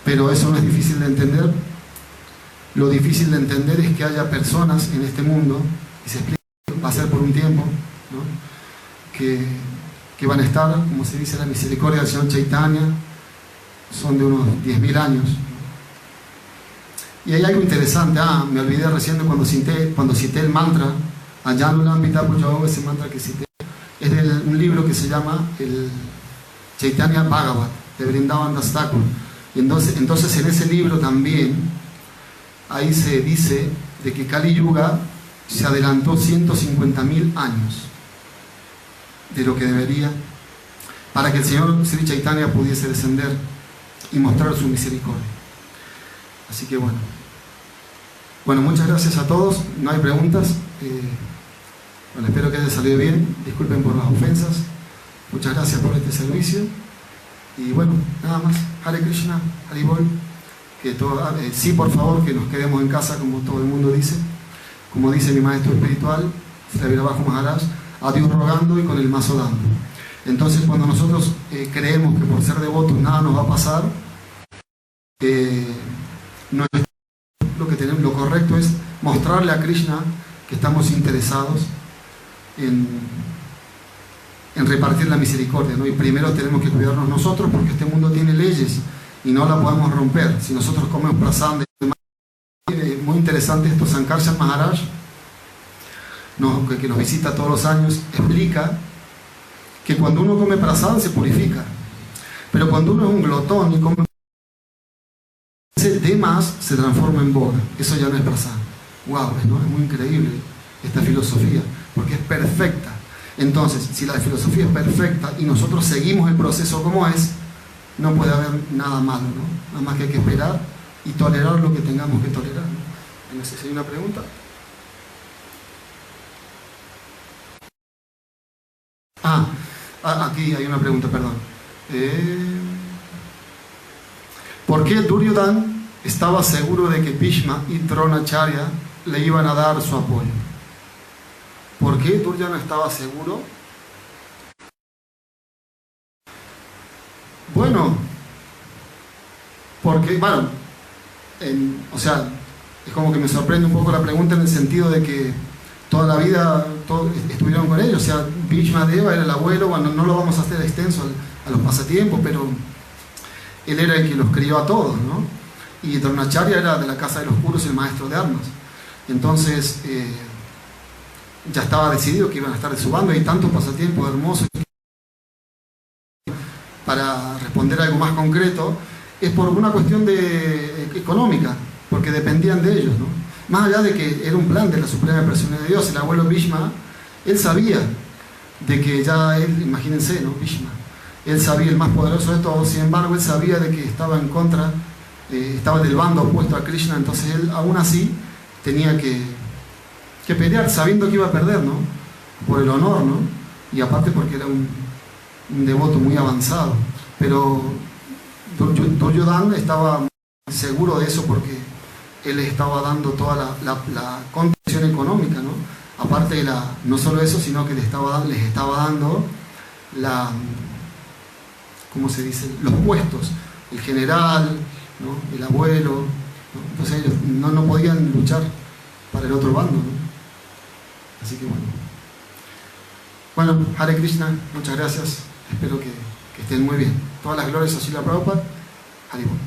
Pero eso no es difícil de entender. Lo difícil de entender es que haya personas en este mundo, y se explica, va a ser por un tiempo, ¿no? que van a estar, como se dice, la misericordia del Señor Chaitanya, son de unos 10.000 años. Y hay algo interesante, me olvidé recién de cuando cité el mantra, Ayanulambita Pujaho, ese mantra que cité, es de un libro que se llama el Chaitanya Bhagavat, de Vrindavan Das Thakur. Y entonces en ese libro también, ahí se dice de que Kali Yuga se adelantó 150.000 años de lo que debería, para que el Señor Sri Chaitanya pudiese descender y mostrar su misericordia. Así que bueno, muchas gracias a todos. No hay preguntas. Bueno, espero que haya salido bien. Disculpen por las ofensas. Muchas gracias por este servicio. Y bueno, nada más. Hare Krishna, Hare Bol. Sí, por favor, que nos quedemos en casa, como todo el mundo dice. Como dice mi maestro espiritual, Sri Virabajo Maharaj, a Dios rogando y con el mazo dando. Entonces, cuando nosotros creemos que por ser devotos nada nos va a pasar, no es lo correcto es mostrarle a Krishna que estamos interesados en repartir la misericordia, ¿no? Y primero tenemos que cuidarnos nosotros, porque este mundo tiene leyes y no la podemos romper. Si nosotros comemos prasad, muy interesante esto, Sankarshan Maharaj, que nos visita todos los años, explica que cuando uno come prasad se purifica, pero cuando uno es un glotón y come de más, se transforma en boga. Eso ya no es prasad. Wow, ¿no? Es muy increíble esta filosofía, porque es perfecta. Entonces, si la filosofía es perfecta y nosotros seguimos el proceso como es, no puede haber nada malo, ¿no? Nada más que hay que esperar y tolerar lo que tengamos que tolerar, ¿no? No sé si hay una pregunta. Aquí hay una pregunta, perdón. ¿Por qué Duryodhana estaba seguro de que Bhishma y Dronacharya le iban a dar su apoyo? ¿Por qué Duryodhana estaba seguro? Bueno, porque, o sea, es como que me sorprende un poco la pregunta, en el sentido de que toda la vida estuvieron con ellos. O sea, Bhishma Deva era el abuelo. Bueno, no lo vamos a hacer extenso a los pasatiempos, pero él era el que los crió a todos, ¿no? Y Dronacharya era de la casa de los puros, el maestro de armas. Entonces, ya estaba decidido que iban a estar de su bando. Hay tantos pasatiempos hermosos. Para responder algo más concreto, es por una cuestión económica, porque dependían de ellos, ¿no? Más allá de que era un plan de la Suprema Personalidad de Dios, el abuelo Bhishma, él sabía de que ya él, imagínense, ¿no? Bhishma, él sabía, el más poderoso de todos, sin embargo, él sabía de que estaba en contra, estaba del bando opuesto a Krishna, entonces él aún así tenía que pelear, sabiendo que iba a perder, ¿no? Por el honor, ¿no? Y aparte porque era un devoto muy avanzado. Pero Duryodhana estaba seguro de eso porque él estaba dando toda la condición económica, ¿no? Aparte de no solo eso, sino que les estaba dando ¿cómo se dice? Los puestos, el general, ¿no? El abuelo, ¿no? Entonces ellos no podían luchar para el otro bando, ¿no? Así que bueno, Hare Krishna, muchas gracias, espero que estén muy bien. Todas las glorias a Srila Prabhupada, Hare Bol.